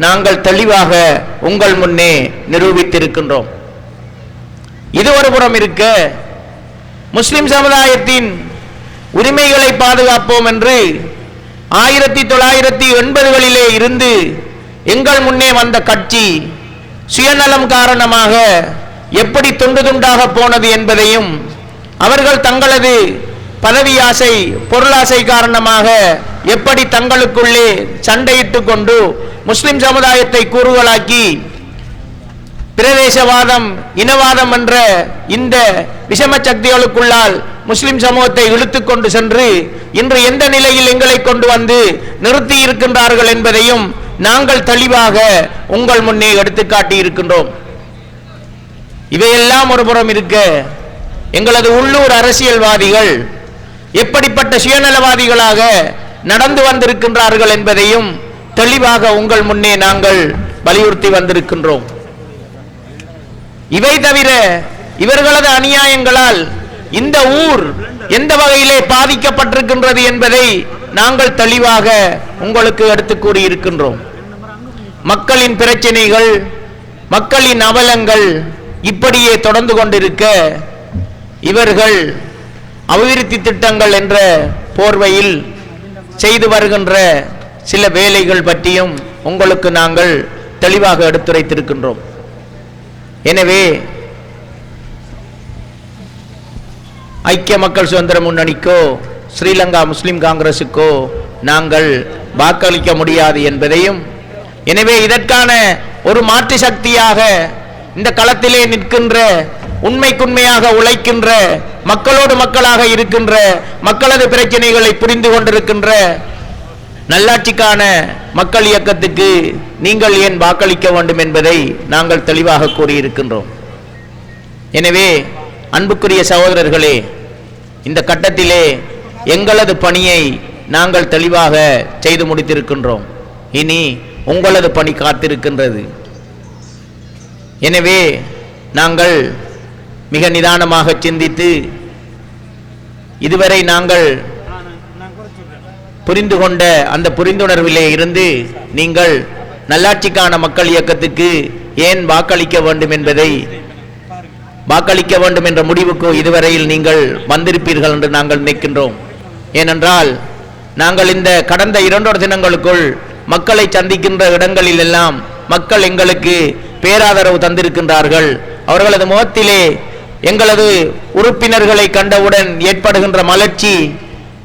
நாங்கள் தெளிவாக உங்கள் முன்னே நிரூபித்திருக்கின்றோம். இது ஒரு புறம் இருக்க, முஸ்லிம் சமுதாயத்தின் உரிமைகளை பாதுகாப்போம் என்று 1980களிலே இருந்து எங்கள் முன்னே வந்த கட்சி சுயநலம் காரணமாக எப்படி துண்டு துண்டாக போனது என்பதையும், அவர்கள் தங்களது பதவி ஆசை, பொருளாசை காரணமாக எப்படி தங்களுக்குள்ளே சண்டையிட்டுக் கொண்டு முஸ்லிம் சமுதாயத்தை கூறுகளாக்கி பிரதேசவாதம், இனவாதம் என்ற இந்த விஷம சக்திகளுக்குள்ளால் முஸ்லிம் சமூகத்தை இழுத்துக் கொண்டு சென்று இன்று எந்த நிலையில் எங்களை கொண்டு வந்து நிறுத்தி இருக்கின்றார்கள் என்பதையும் நாங்கள் தெளிவாக உங்கள் முன்னே எடுத்துக்காட்டி இருக்கின்றோம். இவையெல்லாம் ஒரு புறம் இருக்க, எங்களது உள்ளூர் அரசியல்வாதிகள் எப்படிப்பட்ட சுயநலவாதிகளாக நடந்து வந்திருக்கின்றார்கள் என்பதையும் தெளிவாக உங்கள் முன்னே நாங்கள் வலியுறுத்தி வந்திருக்கின்றோம். இவை தவிர இவர்களது அநியாயங்களால் இந்த ஊர் எந்த வகையிலே பாதிக்கப்பட்டிருக்கின்றது என்பதை நாங்கள் தெளிவாக உங்களுக்கு எடுத்து கூறியிருக்கின்றோம். மக்களின் பிரச்சனைகள், மக்களின் அவலங்கள் இப்படியே தொடர்ந்து கொண்டிருக்க இவர்கள் அபிவிருத்தி திட்டங்கள் என்ற போர்வையில் செய்து வருகின்ற சில வேலைகள் பற்றியும் உங்களுக்கு நாங்கள் தெளிவாக எடுத்துரைத்திருக்கின்றோம். எனவே ஐக்கிய மக்கள் சுதந்திர முன்னணிக்கோ ஸ்ரீலங்கா முஸ்லிம் காங்கிரசுக்கோ நாங்கள் வாக்களிக்க முடியாது என்பதையும், எனவே இதற்கான ஒரு மாற்று சக்தியாக இந்த களத்திலே நிற்கின்ற, உண்மைக்குண்மையாக உழைக்கின்ற, மக்களோடு மக்களாக இருக்கின்ற, மக்களது பிரச்சனைகளை புரிந்து கொண்டிருக்கின்ற நல்லாட்சிக்கான மக்கள் இயக்கத்துக்கு நீங்கள் ஏன் வாக்களிக்க வேண்டும் என்பதை நாங்கள் தெளிவாக கூறியிருக்கின்றோம். எனவே அன்புக்குரிய சகோதரர்களே, இந்த கட்டத்திலே எங்களது பணியை நாங்கள் தெளிவாக செய்து முடித்திருக்கின்றோம். இனி உங்களது பணி காத்திருக்கின்றது. எனவே நாங்கள் மிக நிதானமாக சிந்தித்து இதுவரை நாங்கள் புரிந்து கொண்ட அந்த புரிந்துணர்விலே இருந்து நீங்கள் நல்லாட்சிக்கான மக்கள் இயக்கத்துக்கு ஏன் வாக்களிக்க வேண்டும் என்பதை, வாக்களிக்க வேண்டும் என்ற முடிவுக்கு இதுவரையில் நீங்கள் வந்திருப்பீர்கள் என்று நாங்கள் நினைக்கின்றோம். ஏனென்றால் நாங்கள் இந்த கடந்த 2 தினங்களுக்குள் மக்களை சந்திக்கின்ற இடங்களில் எல்லாம் மக்கள் எங்களுக்கு பேராதரவு தந்திருக்கின்றார்கள். அவர்களது முகத்திலே எங்களது உறுப்பினர்களை கண்டவுடன் ஏற்படுகின்ற மலர்ச்சி,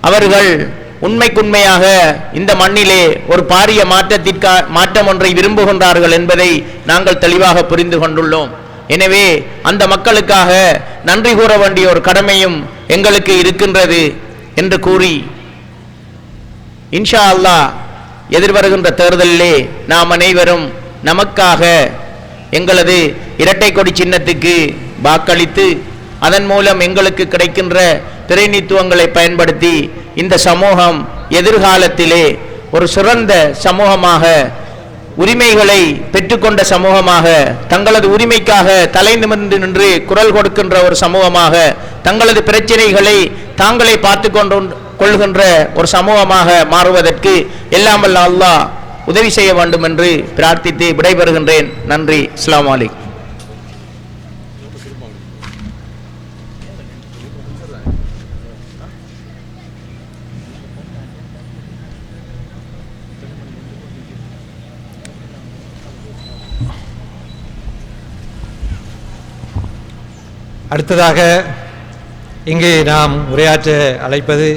அவர்கள் உண்மைக்குண்மையாக இந்த மண்ணிலே ஒரு பாரிய மாற்றம் ஒன்றை விரும்புகின்றார்கள் என்பதை நாங்கள் தெளிவாக புரிந்து கொண்டுள்ளோம். எனவே அந்த மக்களுக்காக நன்றி கூற வேண்டிய ஒரு கடமையும் எங்களுக்கு இருக்கின்றது என்று கூறி, இன்ஷா அல்லாஹ் எதிர்வருகின்ற தேர்தலிலே நாம் அனைவரும் நமக்காக எங்களது இரட்டை கொடி சின்னத்துக்கு வாக்களித்து அதன் மூலம் எங்களுக்கு கிடைக்கின்ற பிரதிநிதித்துவங்களை பயன்படுத்தி இந்த சமூகம் எதிர்காலத்திலே ஒரு சிறந்த சமூகமாக, உரிமைகளை பெற்றுக்கொண்ட சமூகமாக, தங்களது உரிமைக்காக தலை நிமிர்ந்து நின்று குரல் கொடுக்கின்ற ஒரு சமூகமாக, தங்களது பிரச்சனைகளை தாங்களே பார்த்து கொள்கின்ற ஒரு சமூகமாக மாறுவதற்கு எல்லாம் வல்ல அல்லாஹ் உதவி செய்ய வேண்டும் என்று பிரார்த்தித்து விடைபெறுகின்றேன். நன்றி. அஸ்ஸலாமு அலைக்கும். அடுத்ததாக இங்கே நாம் உரையாற்ற அழைப்பது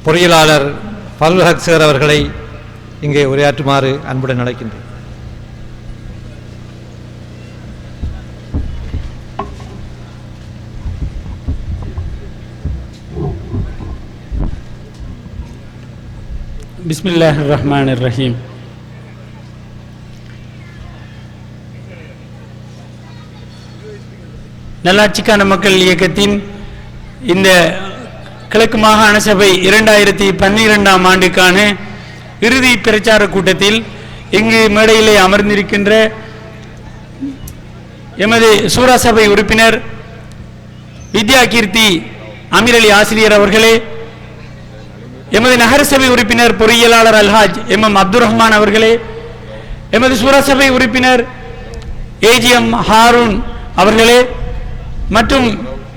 பொறியியலாளர் ஃபதுல் ஹக் சார் அவர்களை இங்கே உரையாற்றுமாறு அன்புடன் அழைக்கின்றேன். பிஸ்மில்லாஹிர் ரஹ்மானிர் ரஹீம். நல்லாட்சிக்கான மக்கள் இயக்கத்தின் இந்த கிழக்கு மாகாண சபை 2012ஆம் ஆண்டுக்கான இறுதி பிரச்சார கூட்டத்தில் இங்கு மேடையிலே அமர்ந்திருக்கின்ற எமது சூரா சபை உறுப்பினர் வித்யா கீர்த்தி அமீர் அலி ஆசிரியர் அவர்களே, எமது நகர சபை உறுப்பினர் பொறியியலாளர் அல்ஹாஜ் எம் அப்துல் ரஹ்மான் அவர்களே, எமது சூரா சபை உறுப்பினர் ஏஜிஎம் ஹாரூன் அவர்களே மற்றும்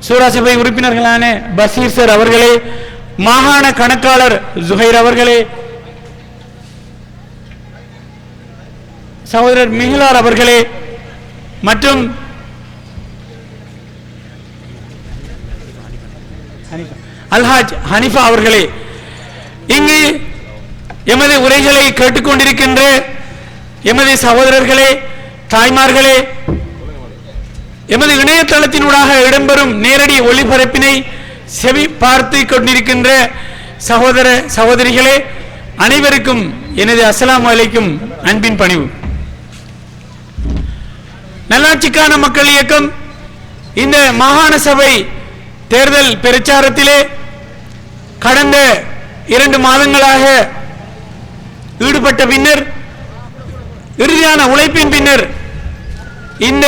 சூரா சபை உறுப்பினர்களான பசீர் சார் அவர்களே, மாகாண கணக்காளர் ஜுஹைர் அவர்களே, சகோதரர் மிஹிலார் அவர்களே மற்றும் அல்ஹாஜ் ஹனிஃபா அவர்களே, இங்கு எமது உரைகளை கேட்டுக்கொண்டிருக்கின்ற எமது சகோதரர்களே, தாய்மார்களே, எமது இணையதளத்தினூடாக இடம்பெறும் நேரடி ஒளிபரப்பினை செவி பார்த்து கொண்டிருக்கின்ற சகோதர சகோதரிகளே, அனைவருக்கும் எனது அஸ்ஸலாமு அலைக்கும் அன்பின் பணிவு. நல்லாட்சிக்கான மக்கள் இயக்கம் இந்த மாகாண சபை தேர்தல் பிரச்சாரத்திலே கடந்த 2 மாதங்களாக ஈடுபட்ட பின்னர், இறுதியான உழைப்பின் பின்னர் இந்த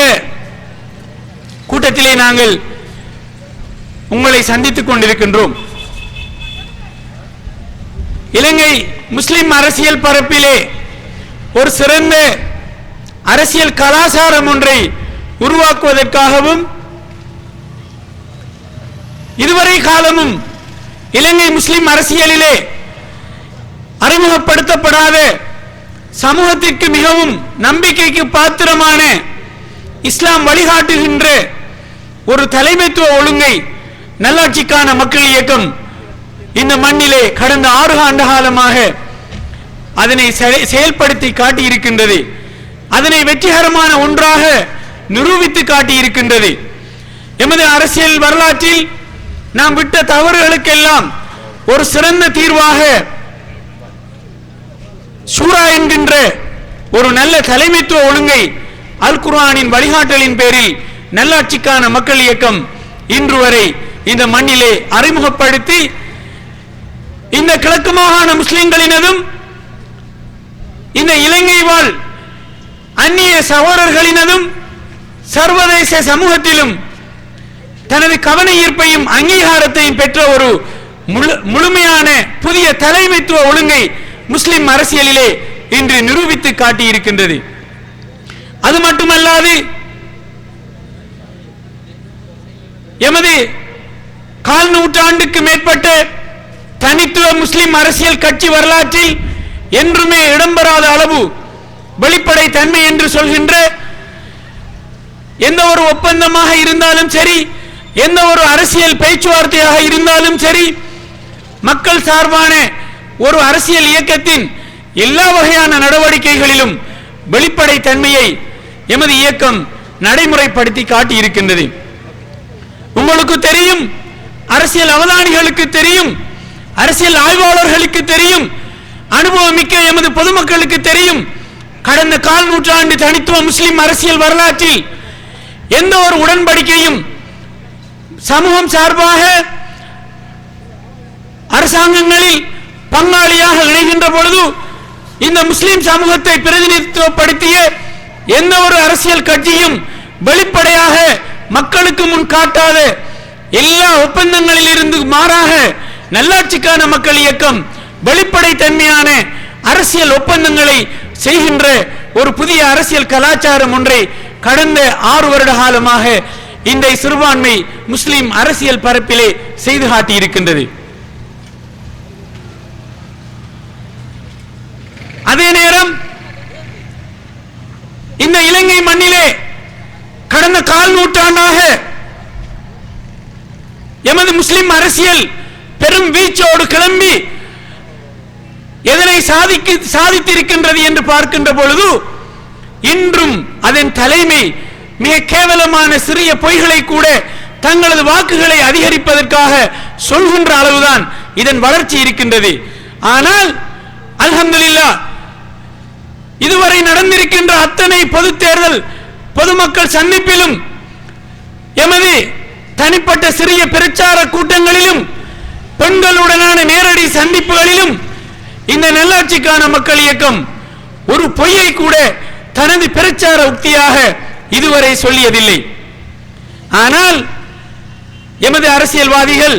கூட்டத்திலே நாங்கள் உங்களை சந்தித்துக் கொண்டிருக்கின்றோம். இலங்கை முஸ்லிம் அரசியல் பரப்பிலே ஒரு சிறந்த அரசியல் கலாச்சாரம் ஒன்றை உருவாக்குவதற்காகவும் இதுவரை காலமும் இலங்கை முஸ்லிம் அரசியலிலே அறிமுகப்படுத்தப்படாத சமூகத்திற்கு மிகவும் நம்பிக்கைக்கு பாத்திரமான இஸ்லாம் வழிகாட்டுகின்ற ஒரு தலைமைத்துவ ஒழுங்கை நல்லாட்சிக்கான மக்கள் இயக்கம் இந்த மண்ணிலே கடந்த 6 ஆண்டு காலமாக அதனை செயல்படுத்தி காட்டியிருக்கின்றது. அதனை வெற்றிகரமான ஒன்றாக நிரூபித்து காட்டியிருக்கின்றது. எமது அரசியல் வரலாற்றில் நாம் விட்ட தவறுகளுக்கெல்லாம் ஒரு சிறந்த தீர்வாக சூரா என்கின்ற ஒரு நல்ல தலைமைத்துவ ஒழுங்கை அல் குர்ஆனின் வழிகாட்டலின் பேரில் நல்லாட்சிக்கான மக்கள் இயக்கம் இன்று வரை இந்த மண்ணிலே அறிமுகப்படுத்தி இந்த கிழக்கு மாகாண முஸ்லிம்களினதும் இந்த இலங்கை வாழ் அந்நிய சகோதரர்களினதும் சர்வதேச சமூகத்திலும் தனது கவன ஈர்ப்பையும் அங்கீகாரத்தையும் பெற்ற ஒரு முழுமையான புதிய தலைமைத்துவ ஒழுங்கை முஸ்லிம் அரசியலிலே இன்று நிரூபித்து காட்டியிருக்கின்றது. அது மட்டுமல்லாது எமது 1/4 நூற்றாண்டுக்கு மேற்பட்ட தனித்துவ முஸ்லிம் அரசியல் கட்சி வரலாற்றில் என்றுமே இடம்பெறாத அளவு வெளிப்படை தன்மை என்று சொல்கின்ற எந்த ஒரு ஒப்பந்தமாக இருந்தாலும் சரி, எந்த ஒரு அரசியல் பேச்சுவார்த்தையாக இருந்தாலும் சரி, மக்கள் சார்பான ஒரு அரசியல் இயக்கத்தின் எல்லா வகையான நடவடிக்கைகளிலும் வெளிப்படை தன்மையை எமது இயக்கம் நடைமுறைப்படுத்தி காட்டியிருக்கின்றது. உங்களுக்கு தெரியும், அரசியல் அவதானிகளுக்கு தெரியும், அரசியல் ஆய்வாளர்களுக்கு தெரியும், அனுபவமிக்க எமது பொதுமக்களுக்கு தெரியும், கடந்த 1/4 நூற்றாண்டு தனித்துவ முஸ்லிம் அரசியல் வரலாற்றில் எந்த ஒரு உடன்படிக்கையும் சமூகம் சார்பாக அரசாங்கங்களில் பங்காளியாக இணைகின்ற பொழுது இந்த முஸ்லிம் சமூகத்தை பிரதிநிதித்துவப்படுத்திய எந்த ஒரு அரசியல் கட்சியும் வெளிப்படையாக மக்களுக்கு முன் காட்டாத எல்லா ஒப்பந்தங்களில் இருந்து மாறாக நல்லாட்சிக்கான மக்கள் இயக்கம் வெளிப்படை தன்மையான அரசியல் ஒப்பந்தங்களை செய்கின்ற ஒரு புதிய அரசியல் கலாச்சாரம் ஒன்றை கடந்த 6 வருட காலமாக இந்த சிறுபான்மை முஸ்லிம் அரசியல் பரப்பிலே செய்து காட்டியிருக்கின்றது. அதே நேரம் இந்த இலங்கை மண்ணிலே கடந்த 1/4 நூற்றாண்டாக எமது முஸ்லிம் அரசியல் பெரும் வீச்சோடு கிளம்பி எதனை சாதித்திருக்கின்றது என்று பார்க்கின்ற பொழுது இன்றும் அதன் தலைமை மிக கேவலமான சிறிய பொய்களை கூட தங்களது வாக்குகளை அதிகரிப்பதற்காக சொல்கின்ற அளவுதான் இதன் வளர்ச்சி இருக்கின்றது. ஆனால் அல்ஹம்துலில்லாஹ் இதுவரை நடந்திருக்கின்ற அத்தனை பொது தேர்தல் பொதுமக்கள் சந்திப்பிலும் எமது தனிப்பட்ட சிறிய பிரச்சார கூட்டங்களிலும் பெண்களுடனான நேரடி சந்திப்புகளிலும் இந்த நல்லாட்சிக்கான மக்கள் இயக்கம் ஒரு பொய்யை கூட தனது பிரச்சார உக்தியாக இதுவரை சொல்லியதில்லை. ஆனால் எமது அரசியல்வாதிகள்,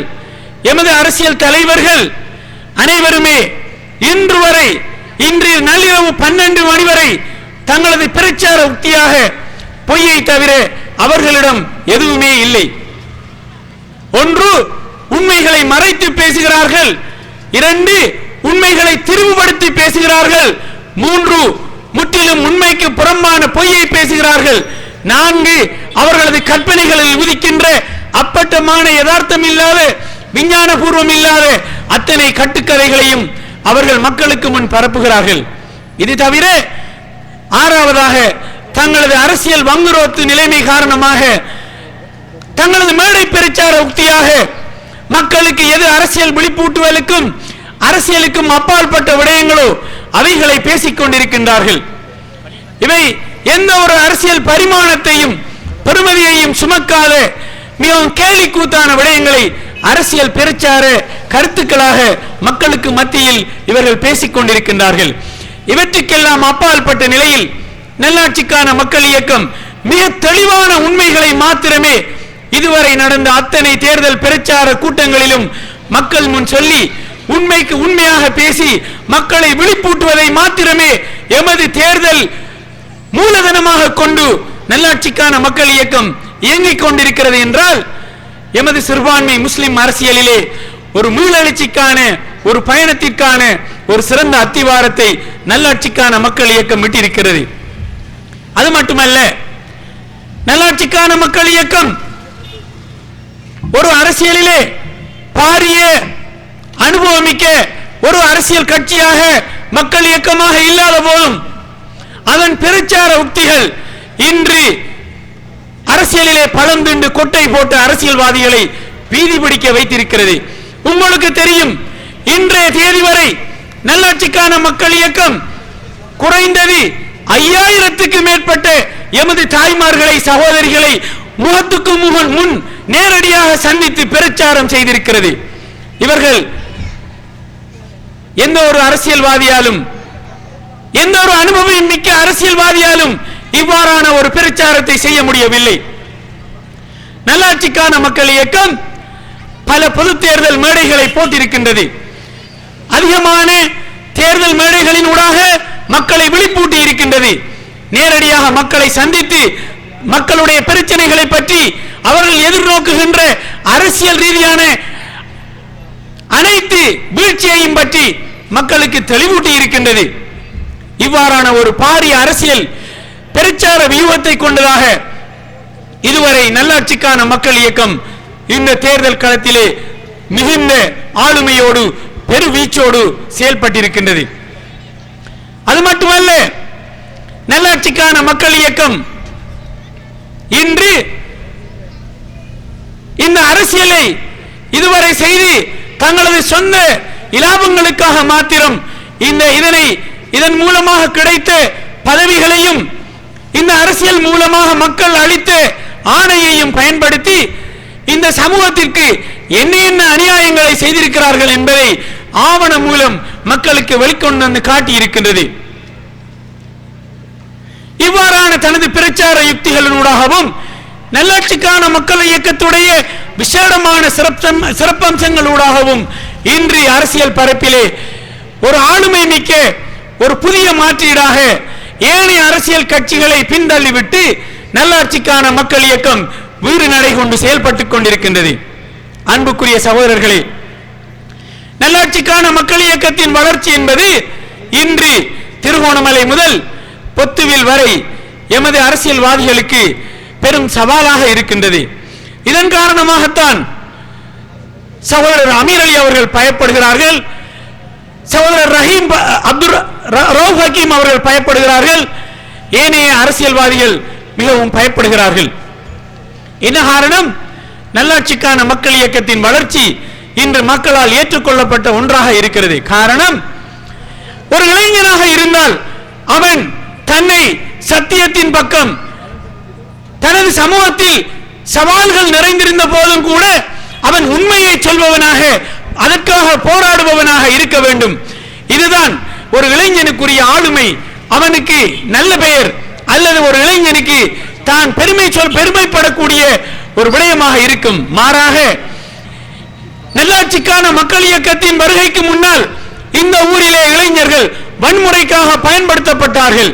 எமது அரசியல் தலைவர்கள் அனைவருமே இன்று வரை, இன்று நள்ளிரவு 12 மணி வரை தங்களது பிரச்சார உக்தியாக பொய்யை தவிர அவர்களிடம் எதுவுமே இல்லை. ஒன்று, உண்மைகளை மறைத்து பேசுகிறார்கள். 2, உண்மைகளை திரிவுபடுத்தி பேசுகிறார்கள். 3, முற்றிலும் உண்மைக்கு புறம்பான பொய்யை பேசுகிறார்கள். 4, அவர்களது கற்பனைகளில் உதிக்கின்ற அப்பட்டமான யதார்த்தம் இல்லாத, விஞ்ஞான பூர்வம் இல்லாத அத்தனை கட்டுக்கதைகளையும் அவர்கள் மக்களுக்கு முன் பரப்புகிறார்கள். இது தவிர 6வதாக தங்களது அரசியல் வங்குரோத்து நிலைமை காரணமாக தங்களது மேடை பிரச்சார உக்தியாக மக்களுக்கு எது அரசியல் விழிப்பூட்டுவதற்கும் அரசியலுக்கும் அப்பாற்பட்ட விடயங்களோ அவைகளை பேசிக் கொண்டிருக்கின்றார்கள். இவை எந்த ஒரு அரசியல் பரிமாணத்தையும் பெருமதியையும் சுமக்காத மிகவும் கேலி கூத்தான விடயங்களை அரசியல் பிரச்சார கருத்துக்களாக மக்களுக்கு மத்தியில் இவர்கள் பேசிக் கொண்டிருக்கின்றார்கள். இவற்றுக்கெல்லாம் அப்பாற்பட்ட நிலையில் நல்லாட்சிக்கான மக்கள் இயக்கம் மிக தெளிவான உண்மைகளை மாத்திரமே இதுவரை நடந்த அத்தனை தேர்தல் பிரச்சார கூட்டங்களிலும் மக்கள் முன் சொல்லி உண்மைக்கு உண்மையாக பேசி மக்களை விழிப்பூட்டுவதை மாத்திரமே எமது தேர்தல் மூலதனமாக கொண்டு நல்லாட்சிக்கான மக்கள் இயக்கம் இயங்கிக் கொண்டிருக்கிறது என்றால் எமது சிறுபான்மை முஸ்லிம் அரசியலிலே ஒரு மீளெழுச்சிக்கான ஒரு பயணத்திற்கான ஒரு சிறந்த அத்திவாரத்தை நல்லாட்சிக்கான மக்கள் இயக்கம் விட்டிருக்கிறது. அது மட்டுமல்ல, நல்லாட்சிக்கான மக்கள் இயக்கம் ஒரு அரசியலிலே பாரிய அனுபவமிக்க ஒரு அரசியல் கட்சியாக மக்கள் இயக்கமாக இல்லாத போதும் அதன் பிரச்சார உத்திகள் இன்று அரசியலிலே பலம் திண்டு கொட்டை போட்ட அரசியல்வாதிகளை பீதி பிடிக்க வைத்திருக்கிறது. உங்களுக்கு தெரியும், இன்றைய தேதி வரை நல்லாட்சிக்கான மக்கள் இயக்கம் குறைந்தது 5000க்கு மேற்பட்ட எமது தாய்மார்களை சகோதரிகளை முகத்துக்கு முன் நேரடியாக சந்தித்து பிரச்சாரம் செய்திருக்கிறது. இவர்கள் எந்த ஒரு அரசியல்வாதியாலும் எந்த ஒரு அனுபவம் மிக்க அரசியல்வாதியாலும் இவ்வாறான ஒரு பிரச்சாரத்தை செய்ய முடியவில்லை. நல்லாட்சிக்கான மக்கள் இயக்கம் பல பொது தேர்தல் மேடைகளை போட்டிருக்கின்றது. அதிகமான தேர்தல் மேடைகளின் ஊடாக மக்களை விழிப்பூட்டி இருக்கின்றது. நேரடியாக மக்களை சந்தித்து மக்களுடைய பிரச்சனைகளை பற்றி அவர்கள் எதிர்நோக்குகின்ற அரசியல் ரீதியான அனைத்து வீழ்ச்சியையும் பற்றி மக்களுக்கு தெளிவூட்டி இருக்கின்றது. இவ்வாறான ஒரு பாரிய அரசியல் பிரச்சார வியூகத்தை கொண்டதாக இதுவரை நல்லாட்சிக்கான மக்கள் இயக்கம் இந்த தேர்தல் களத்திலே மிகுந்த ஆளுமையோடு பெருவீச்சோடு செயல்பட்டிருக்கின்றது. அது மட்டுமல்ல, நல்லாட்சிக்கான மக்கள் இயக்கம் இன்று இந்த அரசியலை இதுவரை செய்து தங்களது சொந்த இலாபங்களுக்காக மாத்திரம் இதன் மூலமாக கிடைத்த பதவிகளையும் இந்த அரசியல் மூலமாக மக்கள் அளித்த ஆணையையும் பயன்படுத்தி இந்த சமூகத்திற்கு என்ன அநியாயங்களை செய்திருக்கிறார்கள் என்பதை ஆவணம் மூலம் மக்களுக்கு வெளிக்கொண்டு வந்து காட்டியிருக்கின்றது. இவ்வாறான தனது பிரச்சார யுக்திகளினூடாகவும் நல்லாட்சிக்கான மக்கள் இயக்கத்துடைய விசேடமான சிறப்பம்சங்களூடாகவும் இன்று அரசியல் பரப்பிலே ஒரு ஆளுமை மிக்க ஒரு புதிய மாற்றீடாக ஏனைய அரசியல் கட்சிகளை பின்தள்ளிவிட்டு நல்லாட்சிக்கான மக்கள் இயக்கம் வீறு நடை கொண்டு செயல்பட்டுக் கொண்டிருக்கின்றது. அன்புக்குரிய சகோதரர்களே, நல்லாட்சிக்கான மக்கள் இயக்கத்தின் வளர்ச்சி என்பது இன்று திருகோணமலை முதல் பொத்துவில் வரை எமது அரசியல்வாதிகளுக்கு பெரும் சவாலாக இருக்கின்றது. இதன் காரணமாகத்தான் சகோதரர் அமீர் அலி அவர்கள் பயப்படுகிறார்கள், சகோதரர் ரவுப் ஹக்கீம் அவர்கள் பயப்படுகிறார்கள், ஏனைய அரசியல்வாதிகள் மிகவும் பயப்படுகிறார்கள். என்ன காரணம்? நல்லாட்சிக்கான மக்கள் இயக்கத்தின் வளர்ச்சி இன்று மக்களால் ஏற்றுக்கொள்ளப்பட்ட ஒன்றாக இருக்கிறது. காரணம், ஒரு இளைஞனாக இருந்தால் அவன் தன்னை சத்தியத்தின் பக்கம் தனது சமூகத்தில் சவால்கள் நிறைந்திருந்த போதும் கூட அவன் உண்மையை சொல்பவனாக அதற்காக போராடுபவனாக இருக்க வேண்டும். இதுதான் ஒரு இளைஞனுக்குரிய ஆளுமை, அவனுக்கு நல்ல பெயர், அல்லது ஒரு இளைஞனுக்கு தான் பெருமைப்படக்கூடிய ஒரு விடயமாக இருக்கும். மாறாக நல்லாட்சிக்கான மக்கள் இயக்கத்தின் வருகைக்கு முன்னால் இந்த ஊரிலே இளைஞர்கள் வன்முறைக்காக பயன்படுத்தப்பட்டார்கள்.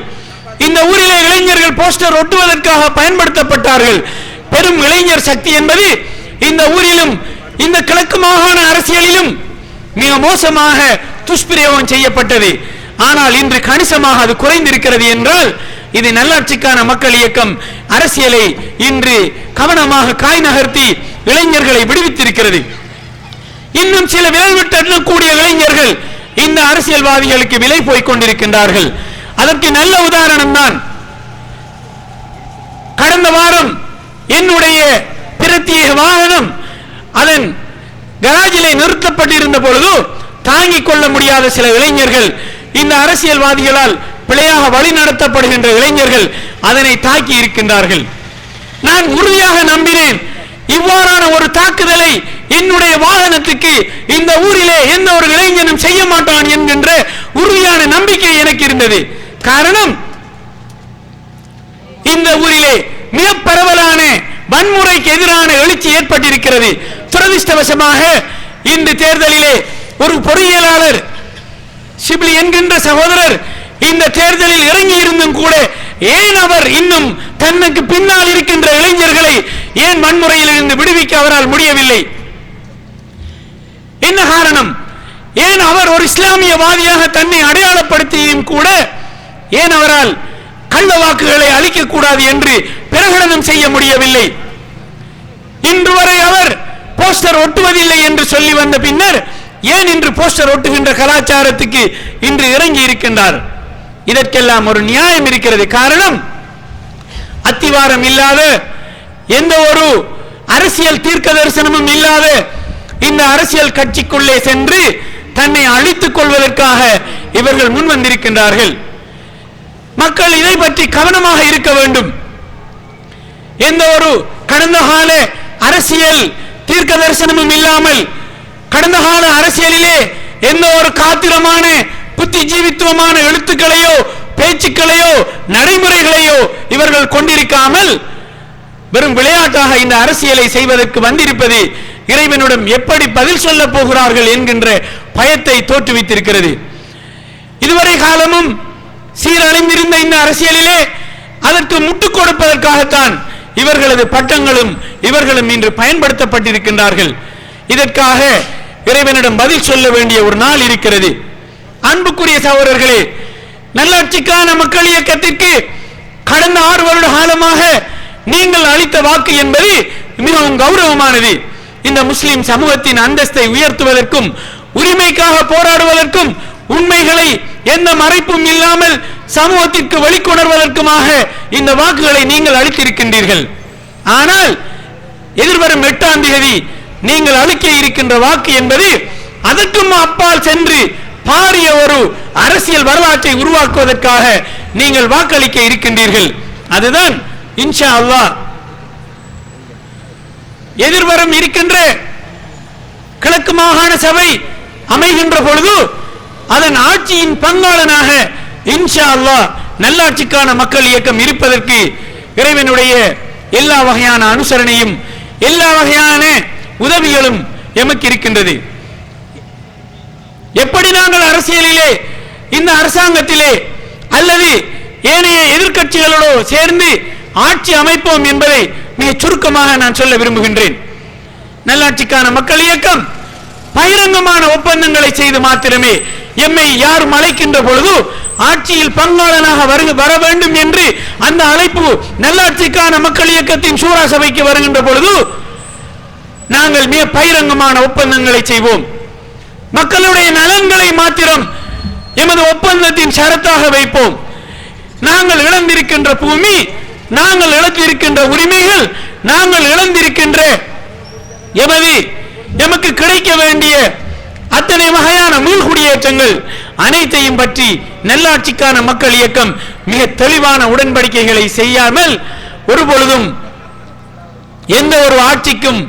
இந்த ஊரிலே இளைஞர்கள் போஸ்டர் ஒட்டுவதற்காக பயன்படுத்தப்பட்டார்கள். பெரும் இளைஞர் சக்தி என்பது இந்த ஊரிலும் இந்த கிழக்கு மாகாண அரசியலிலும் மிக மோசமாக துஷ்பிரயோகம் செய்யப்பட்டது. ஆனால் இன்று கணிசமாக அது குறைந்திருக்கிறது என்றால் இது நல்லாட்சிக்கான மக்கள் இயக்கம் அரசியலை இன்று கவனமாக காய் நகர்த்தி இளைஞர்களை விடுவித்திருக்கிறது. இன்னும் சில விலை விட்டக்கூடிய இளைஞர்கள் இந்த அரசியல்வாதிகளுக்கு விலை போய் கொண்டிருக்கின்றார்கள். அதற்கு நல்ல உதாரணம் தான் கடந்த வாரம் என்னுடைய பிரத்யேக வாகனம் அதன் கராஜிலே நிறுத்தப்பட்டிருந்த பொழுது தாங்கிக் கொள்ள முடியாத சில இளைஞர்கள், இந்த அரசியல்வாதிகளால் பிழையாக வழி நடத்தப்படுகின்ற இளைஞர்கள் அதனை தாக்கி இருக்கின்றார்கள். நான் உறுதியாக நம்பினேன், இவ்வாறான ஒரு தாக்குதலை என்னுடைய வாகனத்துக்கு இந்த ஊரிலே எந்த ஒரு இளைஞனும் செய்ய மாட்டான் என்கின்ற உறுதியான நம்பிக்கை எனக்கு இருந்தது. காரணம், இந்த ஊரிலே மிக பரவலான வன்முறைக்கு எதிரான எழுச்சி ஏற்பட்டிருக்கிறது. துரதிர்ஷ்டவசமாக இந்த தேர்தலிலே ஒரு பொறியியலாளர் ஷிப்லி என்கின்ற சகோதரர் இந்த தேர்தலில் இறங்கி இருந்தும் கூட ஏன் அவர் இன்னும் தனக்கு பின்னால் இருக்கின்ற இளைஞர்களை ஏன் வன்முறையில் இருந்து விடுவிக்க அவரால் முடியவில்லை? என்ன காரணம்? ஏன் அவர் ஒரு இஸ்லாமியவாதியாக தன்னை அடையாளப்படுத்தியும் கூட ஏன் அவரால் கள்ள வாக்குகளை அளிக்கக்கூடாது என்று பிரகடனம் செய்ய முடியவில்லை? இன்று வரை அவர் போஸ்டர் ஒட்டுவதில்லை என்று சொல்லி வந்த பின்னர் ஏன் இன்று போஸ்டர் ஒட்டுகின்ற கலாச்சாரத்துக்கு இன்று இறங்கி இருக்கின்றார்? இதற்கெல்லாம் ஒரு நியாயம் இருக்கிறது. காரணம், அத்திவாரம் இல்லாத எந்த ஒரு அரசியல் தீர்க்க தரிசனமும் இல்லாத இந்த அரசியல் கட்சிக்குள்ளே சென்று தன்னை அழித்துக் கொள்வதற்காக இவர்கள் முன் வந்திருக்கின்றார்கள். மக்கள் இதை பற்றி கவனமாக இருக்க வேண்டும். எந்த ஒரு கடந்த கால அரசியல் தீர்க்க தரிசனமும் இல்லாமல் கடந்த கால அரசியலிலே எந்த ஒரு காத்திரமான புத்திஜீவித்துவமான எழுத்துக்களையோ பேச்சுக்களையோ நடைமுறைகளையோ இவர்கள் கொண்டிருக்காமல் வெறும் விளையாட்டாக இந்த அரசியலை செய்வதற்கு வந்திருப்பது இறைவனிடம் எப்படி பதில் சொல்ல போகிறார்கள் என்கின்ற பயத்தை தோற்றுவித்திருக்கிறது. இதுவரை காலமும் சீரழிந்திருந்த இந்த அரசியலிலே அதற்கு முட்டுக் கொடுப்பதற்காகத்தான் இவர்களது பட்டங்களும் இவர்களும் இன்று பயன்படுத்தப்பட்டிருக்கின்றார்கள். இதற்காக இறைவனிடம் பதில் சொல்ல வேண்டிய ஒரு நாள் இருக்கிறது. அன்புக்குரிய சகோதரர்களே, நல்லாட்சிக்கான மக்கள் இயக்கத்திற்கு கடந்த 6 வருட காலமாக நீங்கள் அளித்த வாக்கு என்பது மிகவும் கௌரவமானது. இந்த முஸ்லிம் சமூகத்தின் அந்தஸ்தை உயர்த்துவதற்கும் உரிமைக்காக போராடுவதற்கும் உண்மைகளை எந்த மறைப்பும் இல்லாமல் சமூகத்திற்கு வெளிக்கொணர்வதற்குமாக இந்த வாக்குகளை நீங்கள் அளித்திருக்கின்றீர்கள். ஆனால் எதிர்வரும் 8ஆம் தேதி நீங்கள் அளிக்க இருக்கின்ற வாக்கு என்பது அதற்கும் அப்பால் சென்று பாரிய ஒரு அரசியல் வரலாற்றை உருவாக்குவதற்காக நீங்கள் வாக்களிக்க இருக்கின்றீர்கள். அதுதான் இன்ஷா அல்லாஹ் எதிர்வரும் இருக்கின்ற கிழக்கு மாகாண சபை அமைகின்ற பொழுது அதன் ஆட்சியின் பங்காளனாக இன்ஷா அல்லாஹ் நல்லாட்சிக்கான மக்கள் இயக்கம் இருப்பதற்கு இறைவனுடைய எல்லா வகையான அனுசரணையும் எல்லா வகையான உதவிகளும் எமக்கு இருக்கின்றது. எப்படி நாங்கள் அரசியலிலே இந்த அரசாங்கத்திலே அல்லது ஏனைய எதிர்க்கட்சிகளோடு சேர்ந்து ஆட்சி அமைப்போம் என்பதை மிக சுருக்கமாக நான் சொல்ல விரும்புகின்றேன். நல்லாட்சிக்கான மக்கள் இயக்கம் பகிரங்கமான ஒப்பந்தங்களை செய்து மாத்திரமே எம்மை யாரும் அழைக்கின்ற பொழுது ஆட்சியில் பங்காளனாக வர வேண்டும் என்று அந்த அழைப்பு நல்லாட்சிக்கான மக்கள் இயக்கத்தின் சூரா சபைக்கு வருகின்ற பொழுது நாங்கள் மிக பகிரங்கமான ஒப்பந்தங்களை செய்வோம். மக்களுடைய நலன்களை மாத்திரம் எமது ஒப்பந்தத்தின் ஷரத்தாக வைப்போம். நாங்கள் இழந்திருக்கின்ற பூமி, நாங்கள் இழந்திருக்கின்ற உரிமைகள், நாங்கள் இழந்திருக்கின்ற எமக்கு கிடைக்க வேண்டிய அத்தனை வகையான மீள்குடியேற்றங்கள் அனைத்தையும் பற்றி நல்லாட்சிக்கான மக்கள் இயக்கம் மிக தெளிவான உடன்படிக்கைகளை செய்யாமல் ஒருபொழுதும் எந்த ஒரு ஆட்சிக்கும்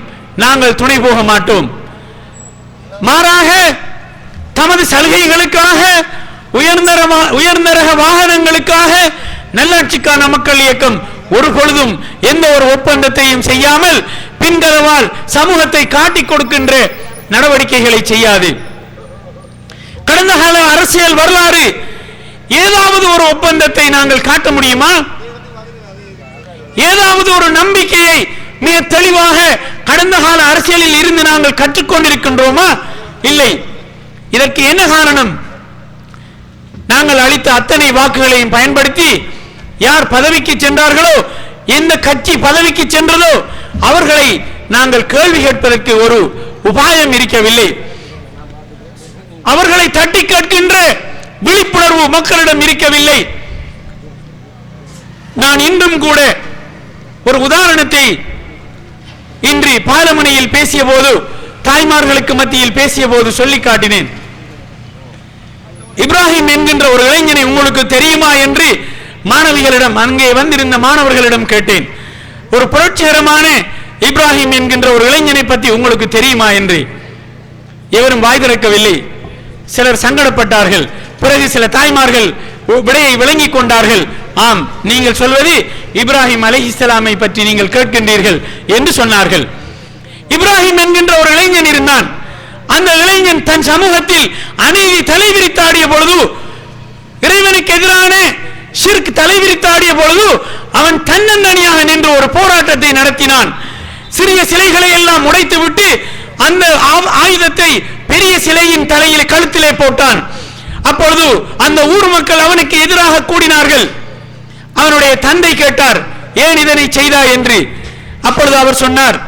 நாங்கள் துணை போக மாட்டோம். மாறாக தமது சலுகைகளுக்காக உயர்ந்தரக வாகனங்களுக்காக நல்லாட்சிக்கான மக்கள் இயக்கம் ஒரு பொழுதும் எந்த ஒரு ஒப்பந்தத்தையும் செய்யாமல் பின்கதவால் சமூகத்தை காட்டிக் கொடுக்கின்ற நடவடிக்கைகளை செய்யாது. கடந்த கால அரசியல் வரலாறு ஏதாவது ஒரு ஒப்பந்தத்தை நாங்கள் காட்ட முடியுமா? ஏதாவது ஒரு நம்பிக்கையை மிக தெளிவாக கடந்த கால அரசியலில் இருந்து நாங்கள் கற்றுக்கொண்டிருக்கின்றோமா? இல்லை. இதற்கு என்ன காரணம்? நாங்கள் அளித்த அத்தனை வாக்குகளையும் பயன்படுத்தி யார் பதவிக்கு சென்றார்களோ, எந்த கட்சி பதவிக்கு சென்றதோ அவர்களை நாங்கள் கேள்வி கேட்பதற்கு ஒரு உபாயம் இருக்கவில்லை. அவர்களை தட்டி கேட்கின்ற விழிப்புணர்வு மக்களிடம் இருக்கவில்லை. நான் இன்றும் கூட ஒரு உதாரணத்தை இன்று பாலமனையில் பேசிய போது, தாய்மார்களுக்கு மத்தியில் பேசிய போது சொல்லி காட்டினேன். இப்ராஹிம் என்கின்ற ஒரு இளைஞனை உங்களுக்கு தெரியுமா என்று மாணவிகளிடம், அங்கே வந்திருந்த மாணவர்களிடம் கேட்டேன். ஒரு புரட்சிகரமான இப்ராஹிம் என்கின்ற ஒரு இளைஞனை பற்றி உங்களுக்கு தெரியுமா என்று. எவரும் வாய் திறக்கவில்லை. சிலர் சங்கடப்பட்டார்கள். பிறகு சில தாய்மார்கள் விடையை விளங்கிக் கொண்டார்கள். ஆம், நீங்கள் சொல்வது இப்ராஹிம் அலைஹிஸ்ஸலாமை பற்றி நீங்கள் கேட்கின்றீர்கள் என்று சொன்னார்கள். இப்ராஹிம் என்கின்ற ஒரு இளைஞன் இருந்தான். அந்த இளைஞன் தன் சமூகத்தில் அநீதி தலைவிரித்தாடிய பொழுது, இறைவனுக்கு எதிரான ஷிர்க் தலைவிரித்தாடிய பொழுது அவன் தன்னந்தனியாக நின்று ஒரு போராட்டத்தை நடத்தினான். சிறிய சிலைகளை எல்லாம் உடைத்துவிட்டு அந்த ஆயுதத்தை பெரிய சிலையின் தலையில் கழுத்திலே போட்டான். அப்பொழுது அந்த ஊர் மக்கள் அவனுக்கு எதிராக கூடினார்கள். அவனுடைய தந்தை கேட்டார், ஏன் இதனை செய்தாய் என்று. அப்பொழுது அவர் சொன்னார்,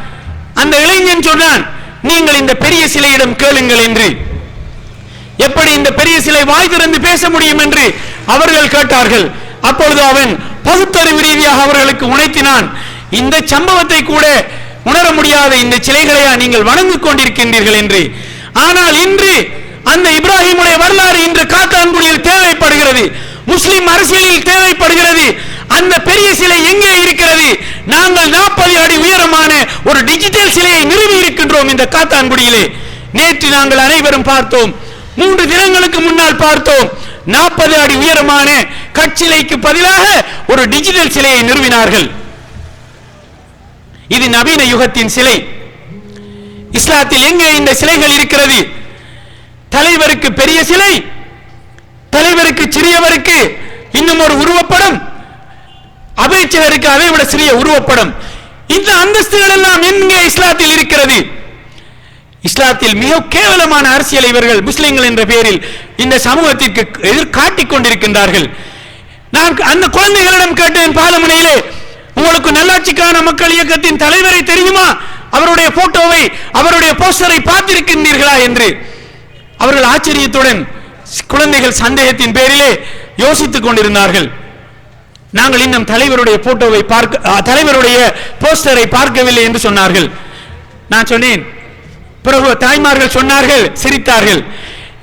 அந்த இளைஞன் சொன்னான், நீங்கள் இந்த பெரிய சிலையிடம் கேளுங்கள் என்று. எப்படி இந்த பெரிய சிலை வாய் திறந்து பேச முடியும் என்று அவர்கள் கேட்டார்கள். அப்பொழுது அவன் பகுத்தறிவு ரீதியாக அவர்களுக்கு உணர்த்தினான், இந்த சம்பவத்தை கூட உணர முடியாத இந்த சிலைகளையா நீங்கள் வணங்கிக் கொண்டிருக்கின்றீர்கள் என்று. ஆனால் இன்று அந்த இப்ராஹிமுடைய வரலாறு இன்று காத்தான்குடியில் தேவைப்படுகிறது, முஸ்லிம் அரசியலில் தேவைப்படுகிறது. அந்த பெரிய சிலை எங்கே இருக்கிறது? நாங்கள் 40 அடி உயரமான ஒரு டிஜிட்டல் சிலையை நிறுவி இருக்கின்றோம் இந்த காத்தான்குடியிலே. நேற்று நாங்கள் அனைவரும் பார்த்தோம், 3 தினங்களுக்கு முன்னால் பார்த்தோம். 40 அடி உயரமான கற்சிலைக்கு பதிலாக ஒரு டிஜிட்டல் சிலையை நிறுவினார்கள். இது நவீன யுகத்தின் சிலை. இஸ்லாத்தில் எங்கே இந்த சிலைகள் இருக்கிறது? தலைவருக்கு பெரிய சிலை, தலைவருக்கு சிறியவருக்கு இன்னும் ஒரு உருவப்படம், அபேட்சகருக்கு அதை விட சிறிய உருவப்படம். இந்த அந்தஸ்துகள் எல்லாம் எங்கே இஸ்லாத்தில் இருக்கிறது? இஸ்லாத்தில் மிக கேவலமான அரசியல் இவர்கள் முஸ்லிம்கள் என்ற பெயரில் இந்த சமூகத்திற்கு எதிர்காட்டிக் கொண்டிருக்கின்றார்கள். நான் அந்த குழந்தைகளிடம் கேட்டேன் பாலமுனையிலே, உங்களுக்கு நல்லாட்சிக்கான மக்கள் இயக்கத்தின் தலைவரை தெரியுமா? அவருடைய போட்டோவை, அவருடைய போஸ்டரை பார்த்திருக்கின்றீர்களா என்று. அவர்கள் ஆச்சரியத்துடன், குழந்தைகள் சந்தேகத்தின் பேரிலே யோசித்துக் கொண்டிருந்தார்கள். நாங்கள் இன்னும் தலைவருடைய போட்டோவை தலைவருடைய போஸ்டரை பார்க்கவில்லை என்று சொன்னார்கள். நான் சொன்னேன், பிறகு தாய்மார்கள் சொன்னார்கள், சிரித்தார்கள்.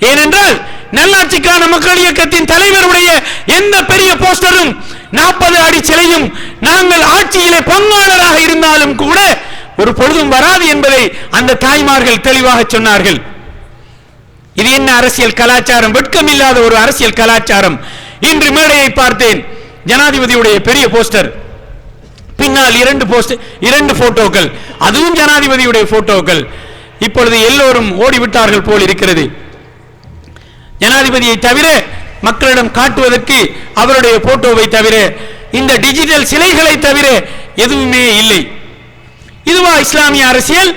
ஏனென்றால் நல்லாட்சிக்கான மக்கள் இயக்கத்தின் தலைவருடைய எந்த பெரிய போஸ்டரும் 40 அடி சிலையும் நாங்கள் ஆட்சியிலே பங்காளராக இருந்தாலும் கூட ஒரு பொழுதும் வராது என்பதை அந்த தாய்மார்கள் தெளிவாக சொன்னார்கள். இது என்ன அரசியல் கலாச்சாரம்? வெட்கமில்லாத ஒரு அரசியல் கலாச்சாரம். இன்று மேடையை பார்த்தேன், ஜனாதிபதியுடைய பெரிய போஸ்டர், பின்னால் 2 போட்டோக்கள், அதுவும் ஜனாதிபதியுடைய போட்டோக்கள். இப்பொழுது எல்லோரும் ஓடிவிட்டார்கள் போல் இருக்கிறது. ஜனாதிபதியை தவிர மக்களிடம் காட்டுவதற்கு அவருடைய போட்டோவை தவிர, இந்த டிஜிட்டல் சிலைகளை தவிர எதுவுமே இல்லை. இதுவா இஸ்லாமிய அரசியல்?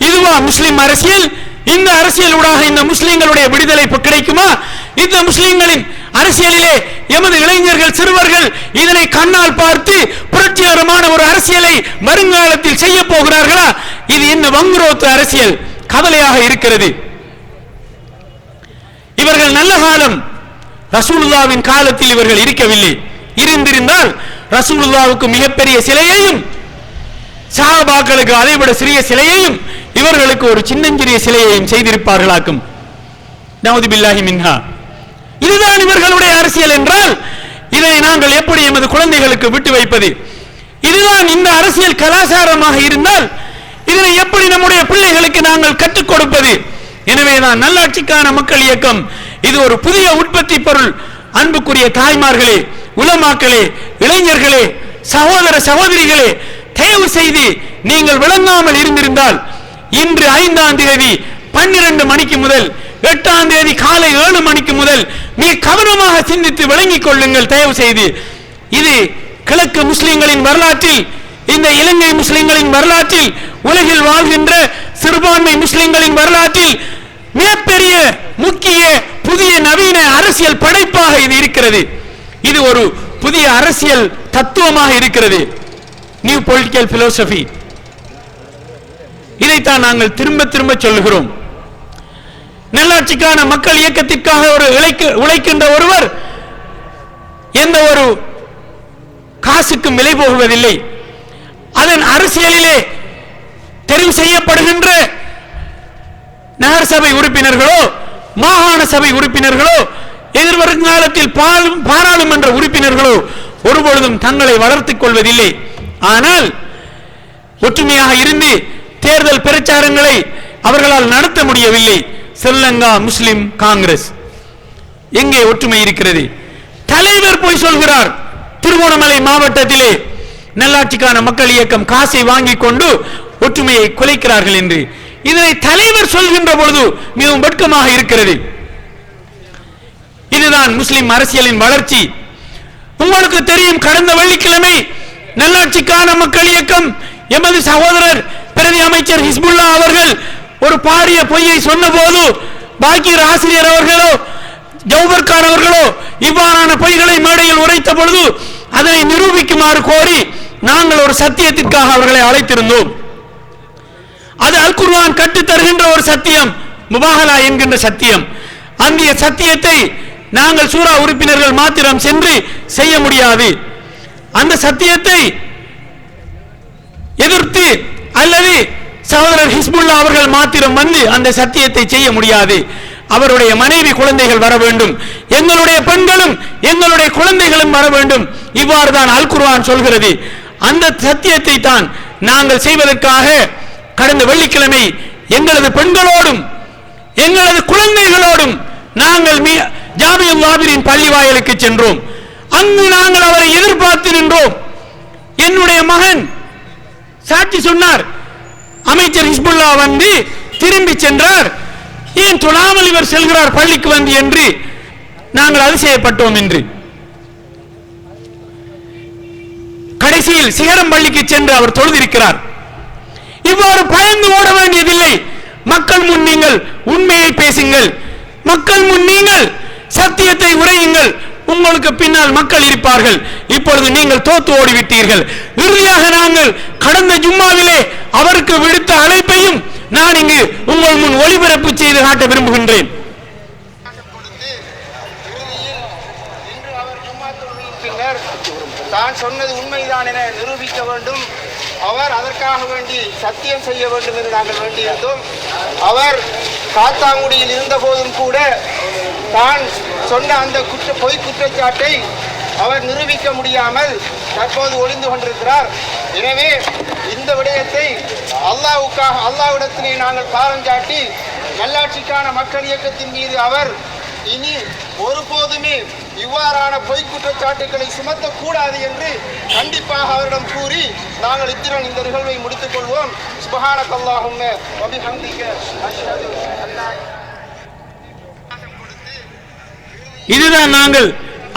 இதுவா முஸ்லிம் அரசியல்? இந்த அரசியலூடாக இந்த முஸ்லிம்களுடைய விடுதலை கிடைக்குமா? இந்த முஸ்லிம்களின் அரசியலிலே எமது இளைஞர்கள், சிறுவர்கள் இதனை கண்ணால் பார்த்து புரட்சிகரமான ஒரு அரசியலை வருங்காலத்தில் செய்ய போகிறார்களா? இது என்ன வங்குரோத்து அரசியல்? கவலையாக இருக்கிறது. இவர்கள் நல்ல காலம் ரசூலுல்லாவின் காலத்தில் இவர்கள் இருக்கவில்லை. இருந்திருந்தால் ரசூலுல்லாவுக்கு மிகப்பெரிய சிலையையும் சஹாபாக்களுக்கு அதைவிட சிறிய சிலையையும் இவர்களுக்கு ஒரு சின்னஞ்சிறிய சிலையையும் செய்திருப்பார்களாக்கும். நவுது பில்லாஹி மின்ஹா. இதுதான் இவர்களுடைய அரசியல் என்றால் இதை நாங்கள் எப்படி எமது குழந்தைகளுக்கு விட்டு வைப்பது? இதுதான் இந்த அரசியல் கலாச்சாரமாக இருந்தால் இதனை எப்படி நம்முடைய பிள்ளைகளுக்கு நாங்கள் கற்றுக் கொடுப்பது? எனவேதான் நல்லாட்சிக்கான மக்கள் இயக்கம் இது ஒரு புதிய உற்பத்தி பொருள். அன்புக்குரிய தாய்மார்களே, உலமாக்களே, இளைஞர்களே, சகோதர சகோதரிகளே, தயவு செய்து நீங்கள் விளங்காமல் இருந்திருந்தால் இன்று 5ஆம் தேதி 12 மணிக்கு முதல் 8ஆம் தேதி காலை 7 மணிக்கு முதல் மிக கவனமாக சிந்தித்து விளங்கிக் கொள்ளுங்கள் தயவு செய்து. இது கிழக்கு முஸ்லிம்களின் வரலாற்றில், இந்த இலங்கை முஸ்லிம்களின் வரலாற்றில், உலகில் வாழ்கின்ற சிறுபான்மை முஸ்லிம்களின் வரலாற்றில் மிகப்பெரிய முக்கிய புதிய நவீன அரசியல் படைப்பாக இது இருக்கிறது. இது ஒரு புதிய அரசியல் தத்துவமாக இருக்கிறது. New political philosophy. இதைத்தான் நாங்கள் திரும்ப திரும்ப சொல்லுகிறோம். நல்லாட்சிக்கான மக்கள் இயக்கத்திற்காக ஒரு உழைக்கின்ற ஒருவர் எந்த ஒரு காசுக்கும் விலை போகுவதில்லை. அதன் அரசியலிலே தெரிவு செய்யப்படுகின்ற நகர சபை உறுப்பினர்களோ, மாகாண சபை உறுப்பினர்களோ, எதிர்வருங்காலத்தில் பாராளுமன்ற உறுப்பினர்களோ ஒருபொழுதும் தங்களை வளர்த்துக் கொள்வதில்லை. ஆனால் ஒற்றுமையாக இருந்து தேர்தல் பிரச்சாரங்களை அவர்களால் நடத்த முடியவில்லை. ஸ்ரீலங்கா முஸ்லிம் காங்கிரஸ் எங்கே ஒற்றுமை இருக்கிறது? தலைவர் போய் சொல்கிறார், திருகோணமலை மாவட்டத்திலே நல்லாட்சிக்கான மக்கள் இயக்கம் காசை வாங்கிக் கொண்டு ஒற்றுமையை குலைக்கிறார்கள் என்று. இதனை தலைவர் சொல்கின்ற பொழுது மிகவும் வெட்கமாக இருக்கிறது. இதுதான் முஸ்லிம் அரசியலின் வளர்ச்சி. உங்களுக்கு தெரியும், கடந்த வெள்ளிக்கிழமை நல்லாட்சிக்கான மக்கள் இயக்கம் எமது சகோதரர் பிரதி அமைச்சர் ஹிஸ்புல்லா அவர்கள் ஒரு பாரிய பொய்யை சொன்ன போது பாக்கிர் ஆசிரியர் அவர்களோ ஜௌபர் கான் அவர்களோ இவ்வாறான பொய்களை மேடையில் உரைத்த பொழுது அதனை நிரூபிக்குமாறு கோரி நாங்கள் ஒரு சத்தியத்திற்காக அவர்களை அழைத்திருந்தோம். அது அல் குர்ஆன் கற்றுத் தருகின்ற ஒரு சத்தியம், முபாஹலா என்கின்ற சத்தியம். அந்த சத்தியத்தை நாங்கள் சூரா உறுப்பினர்கள் மாத்திரம் சென்று செய்ய முடியாது. அந்த சத்தியத்தை எதிர்த்து அல்லது சகோதரர் ஹிஸ்புல்லா அவர்கள் மாத்திரம் வந்து அந்த சத்தியத்தை செய்ய முடியாது. அவருடைய மனைவி குழந்தைகள் வர வேண்டும், எங்களுடைய பெண்களும் எங்களுடைய குழந்தைகளும் வர வேண்டும். இவ்வாறு தான் அல் குர்ஆன் சொல்கிறது. அந்த சத்தியத்தை தான் நாங்கள் செய்வதற்காக கடந்த வெள்ளிக்கிழமை எங்களது பெண்களோடும் எங்களது குழந்தைகளோடும் நாங்கள் ஜாமியுல் வாபிரின் பள்ளி வாயிலுக்கு சென்றோம். அங்கு நாங்கள் அவரை எதிர்பார்த்து நின்றோம். என்னுடைய மகன் சாட்சி சொன்னார், அமைச்சர் ஹிஸ்புல்லா வந்து திரும்பி சென்றார், ஏன் தொழாமல் இவர் செல்கிறார் பள்ளிக்கு வந்து என்று நாங்கள் அதிசயப்பட்டோம் என்று. கடைசியில் சிகரம் பள்ளிக்கு சென்று அவர் தொழுதிருக்கிறார். இவ்வாறு பயந்து ஓட வேண்டியதில்லை. மக்கள் முன் நீங்கள் உண்மையை பேசுங்கள், மக்கள் முன் நீங்கள் சத்தியத்தை உரையுங்கள். உங்களுக்கு பின்னால் மக்கள் இருப்பார்கள். இப்பொழுது நீங்கள் தோத்து ஓடிவிட்டீர்கள். இறுதியாக நாங்கள் கடந்த ஜும்மாவிலே அவருக்கு விடுத்த அழைப்பையும் நான் இங்கு உங்கள் முன் ஒளிபரப்பு செய்து காட்ட விரும்புகின்றேன். தான் சொன்னது உண்மைதான் என நிரூபிக்க வேண்டும். அவர் அதற்காக வேண்டி சத்தியம் செய்ய வேண்டும் என்று நாங்கள் வேண்டியிருந்தோம். அவர் காத்தாங்குடியில் இருந்த போதும் கூட தான் சொன்ன அந்த பொய் குற்றச்சாட்டை அவர் நிரூபிக்க முடியாமல் தற்போது ஒளிந்து கொண்டிருக்கிறார். எனவே இந்த விடயத்தை அல்லாஹ்விடத்திலே நாங்கள் பாரஞ்சாட்டி நல்லாட்சிக்கான மக்கள் இயக்கத்தின் மீது அவர் இனி ஒருபோதுமே இவ்வாறான பொய் குற்றச்சாட்டுகளை சுமத்தக்கூடாது என்று கண்டிப்பாக அவரிடம் கூறி நாங்கள் இத்துடன் இந்த நிகழ்வை முடித்துக் கொள்வோம். சுப்ஹானக்கல்லாஹும்ம வ பிஹம்திக அஷ்ஹது அல்லா. இதுதான் நாங்கள்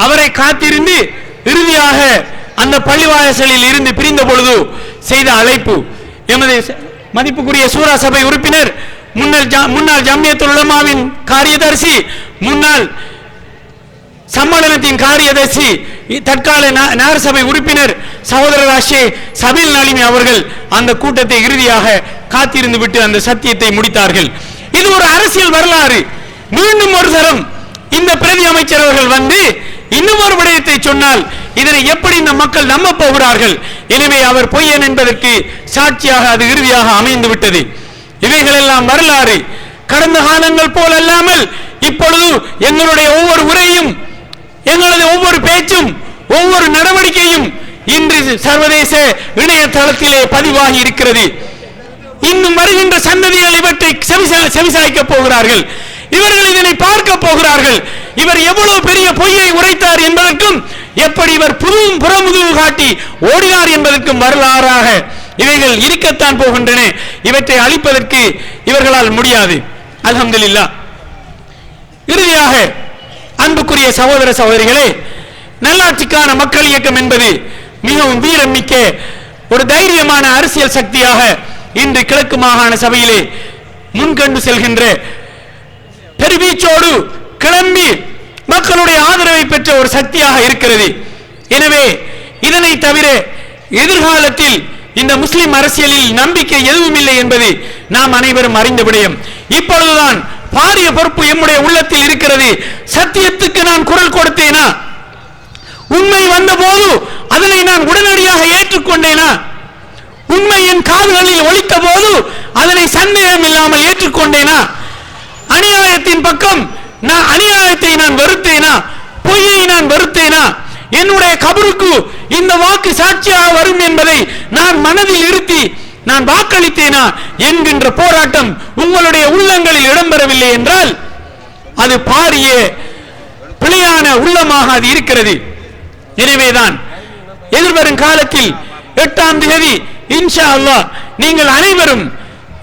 அவரை காத்திருந்து இறுதியாக அந்த பள்ளிவாசலில் இருந்து பிரிந்த பொழுது செய்த அழைப்பு. எமது மதிப்புக்குரிய சூரா சபை உறுப்பினர், முன்னாள் ஜம்மியத்துல் உலமாவின் காரியதர்சி, முன்னாள் சம்மேளனத்தின் காரியதர்சி, தற்கால நகரசபை உறுப்பினர் சகோதரர் ஆஷே சபீல் நலிமி அவர்கள் அந்த கூட்டத்தை இறுதியாக காத்திருந்து விட்டு அந்த சத்தியத்தை முடித்தார்கள். இது ஒரு அரசியல் வரலாறு. மீண்டும் ஒரு தரம் இந்த பிரதி அமைச்சர் அவர்கள் வந்து இன்னும் ஒரு விடயத்தை சொன்னால் இதனை எப்படி இந்த மக்கள் நம்ப போகிறார்கள்? எனவே அவர் பொய்யன் என்பதற்கு சாட்சியாக அது இறுதியாக அமைந்து விட்டது. இவைகள் எல்லாம் வரலாறு. கடந்த காலங்கள் போல் அல்லாமல் இப்பொழுது எங்களுடைய ஒவ்வொரு உரையும், எங்களது ஒவ்வொரு பேச்சும், ஒவ்வொரு நடவடிக்கையும் இன்று சர்வதேச இணையதளத்திலே பதிவாகி இருக்கிறது. இன்னும் வருகின்ற சந்ததிகள் இவற்றை செவிசாய்க்க போகிறார்கள். இவர்கள் இதனை பார்க்க போகிறார்கள். இவர் எவ்வளவு பெரிய பொய்யை உரைத்தார் என்பதற்கும், எப்படி இவர் புறமுதுகு காட்டி ஓடினார் என்பதற்கும் வரலாறாக இவைகள் இருக்கத்தான் போகின்றன. இவற்றை அழிப்பதற்கு இவர்களால் முடியாது. அல்ஹம்துலில்லாஹ். இறுதியாக அன்புக்குரிய சகோதர சகோதரிகளே, நல்லாட்சிக்கான மக்கள் இயக்கம் என்பது மிகவும் வீரமிக்க ஒரு தைரியமான அரசியல் சக்தியாக இன்று கிழக்கு மாகாண சபையிலே முன்கண்டு செல்கின்ற பெருவீச்சோடு கிளம்பி மக்களுடைய ஆதரவை பெற்ற ஒரு சக்தியாக இருக்கிறது. எனவே இதனை தவிர எதிர்காலத்தில் இந்த முஸ்லிம் அரசியலில் நம்பிக்கை எதுவும் இல்லை என்பது நாம் அனைவரும் அறிந்த விடயம். இப்பொழுதுதான் பாரிய பொறுப்பு எம்முடைய உள்ளத்தில் இருக்கிறது. சத்தியத்துக்கு நான் குரல் கொடுத்தேனா? உண்மை வந்த போது அதனை நான் உடனடியாக ஏற்றுக்கொண்டேனா? உண்மை என் காதுகளில் ஒலித்த போது அதனை சந்தேகம் இல்லாமல் ஏற்றுக்கொண்டேனா? அநியாயத்தின் பக்கம் அநியாயத்தை நான் வெறுத்தேனா? பொய்யை நான் வெறுத்தேனா? என்னுடைய கபருக்கு இந்த வாக்கு சாட்சியாக வரும் என்பதை நான் மனதில் இருத்தி நான் வாக்களித்தேனா என்கின்ற போராட்டம் உங்களுடைய உள்ளங்களில் இடம்பெறவில்லை என்றால் அது பாரிய பிழையான உள்ளமாக அது இருக்கிறது. எனவேதான் எதிர்வரும் காலத்தில் 8ஆம் தேதி இன்ஷா அல்லாஹ் நீங்கள் அனைவரும்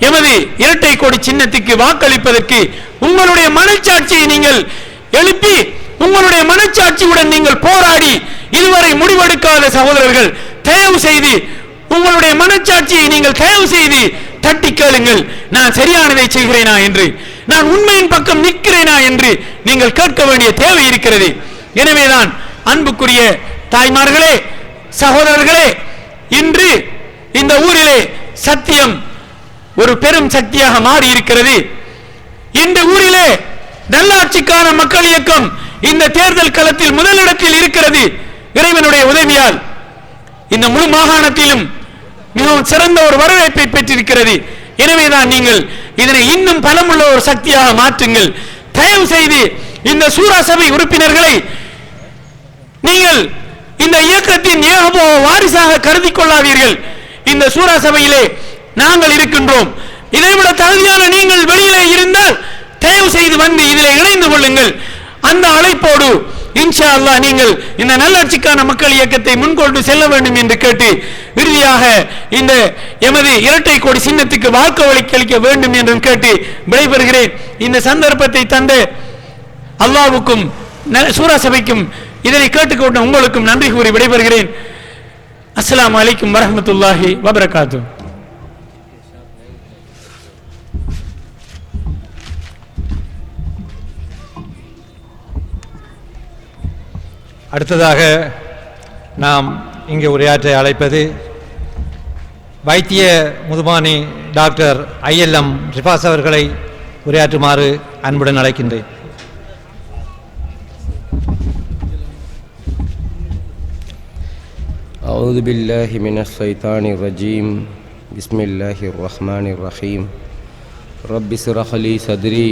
எமது இரட்டை கோடி சின்னத்துக்கு வாக்களிப்பதற்கு உங்களுடைய மனச்சாட்சியை நீங்கள் எழுப்பி, உங்களுடைய மனச்சாட்சியுடன் நீங்கள் போராடி இதுவரை முடிவெடுக்காத சகோதரர்கள், தயவு செய்து உங்களுடைய மனச்சாட்சியை நீங்கள் தயவு செய்து தட்டி கேளுங்கள். நான் சரியானதை செய்கிறேனா என்று, நான் உண்மையின் பக்கம் நிற்கிறேனா என்று நீங்கள் கேட்க வேண்டிய தேவை இருக்கிறது. எனவேதான் அன்புக்குரிய தாய்மார்களே, சகோதரர்களே, இன்று இந்த ஊரிலே சத்தியம் ஒரு பெரும் சக்தியாக மாறி இருக்கிறது. இந்த ஊரிலே நல்லாட்சிக்கான மக்கள் இயக்கம் இந்த தேர்தல் களத்தில் முதலிடத்தில் இருக்கிறது. இறைவனுடைய உதவியால் இந்த முழு மாகாணத்திலும் மிகவும் சிறந்த ஒரு வரவேற்பை பெற்றிருக்கிறது. எனவேதான் நீங்கள் இதனை இன்னும் பலமுள்ள ஒரு சக்தியாக மாற்றுங்கள். தயவு செய்து இந்த சூரா சபை உறுப்பினர்களை நீங்கள் இந்த இயக்கத்தின் ஏகபோக வாரிசாக கருதி கொள்ளாதீர்கள். இந்த சூரா சபையிலே நாங்கள் இருக்கின்றோம். இதைவிட தகுதியான நீங்கள் வெளியிலே இருந்தால் தயவு செய்து வந்து இதில் இணைந்து கொள்ளுங்கள். அந்த அழைப்போடு இன்ஷா அல்லாஹ் நீங்கள் இந்த நல்லாட்சிக்கான மக்கள் இயக்கத்தை முன்கொண்டு செல்ல வேண்டும் என்று கேட்டு, இறுதியாக இந்த எமது இரட்டை கோடி சின்னத்துக்கு வாக்களிக்க வேண்டும் என்றும் கேட்டு விடைபெறுகிறேன். இந்த சந்தர்ப்பத்தை தந்த அல்லாஹ்வுக்கும் சூரா சபைக்கும் இதனை கேட்டுக்கொண்ட உங்களுக்கும் நன்றி கூறி விடைபெறுகிறேன். அஸ்ஸலாமு அலைக்கும் வரஹ்மத்துல்லாஹி வபரகாத்துஹு. அடுத்ததாக நாம் இங்கே உரையாற்ற அழைப்பது வைத்திய முதுமானி டாக்டர் ILM ரிஃபாஸ் அவர்களை உரையாற்றுமாறு அன்புடன் அழைக்கின்றேன். அஊது பில்லாஹி மினஷ் ஷைத்தானிர் ரஜீம். பிஸ்மில்லாஹிர் ரஹ்மானிர் ரஹீம். ரப்பி இஸ்ரஹ் லி சத்ரி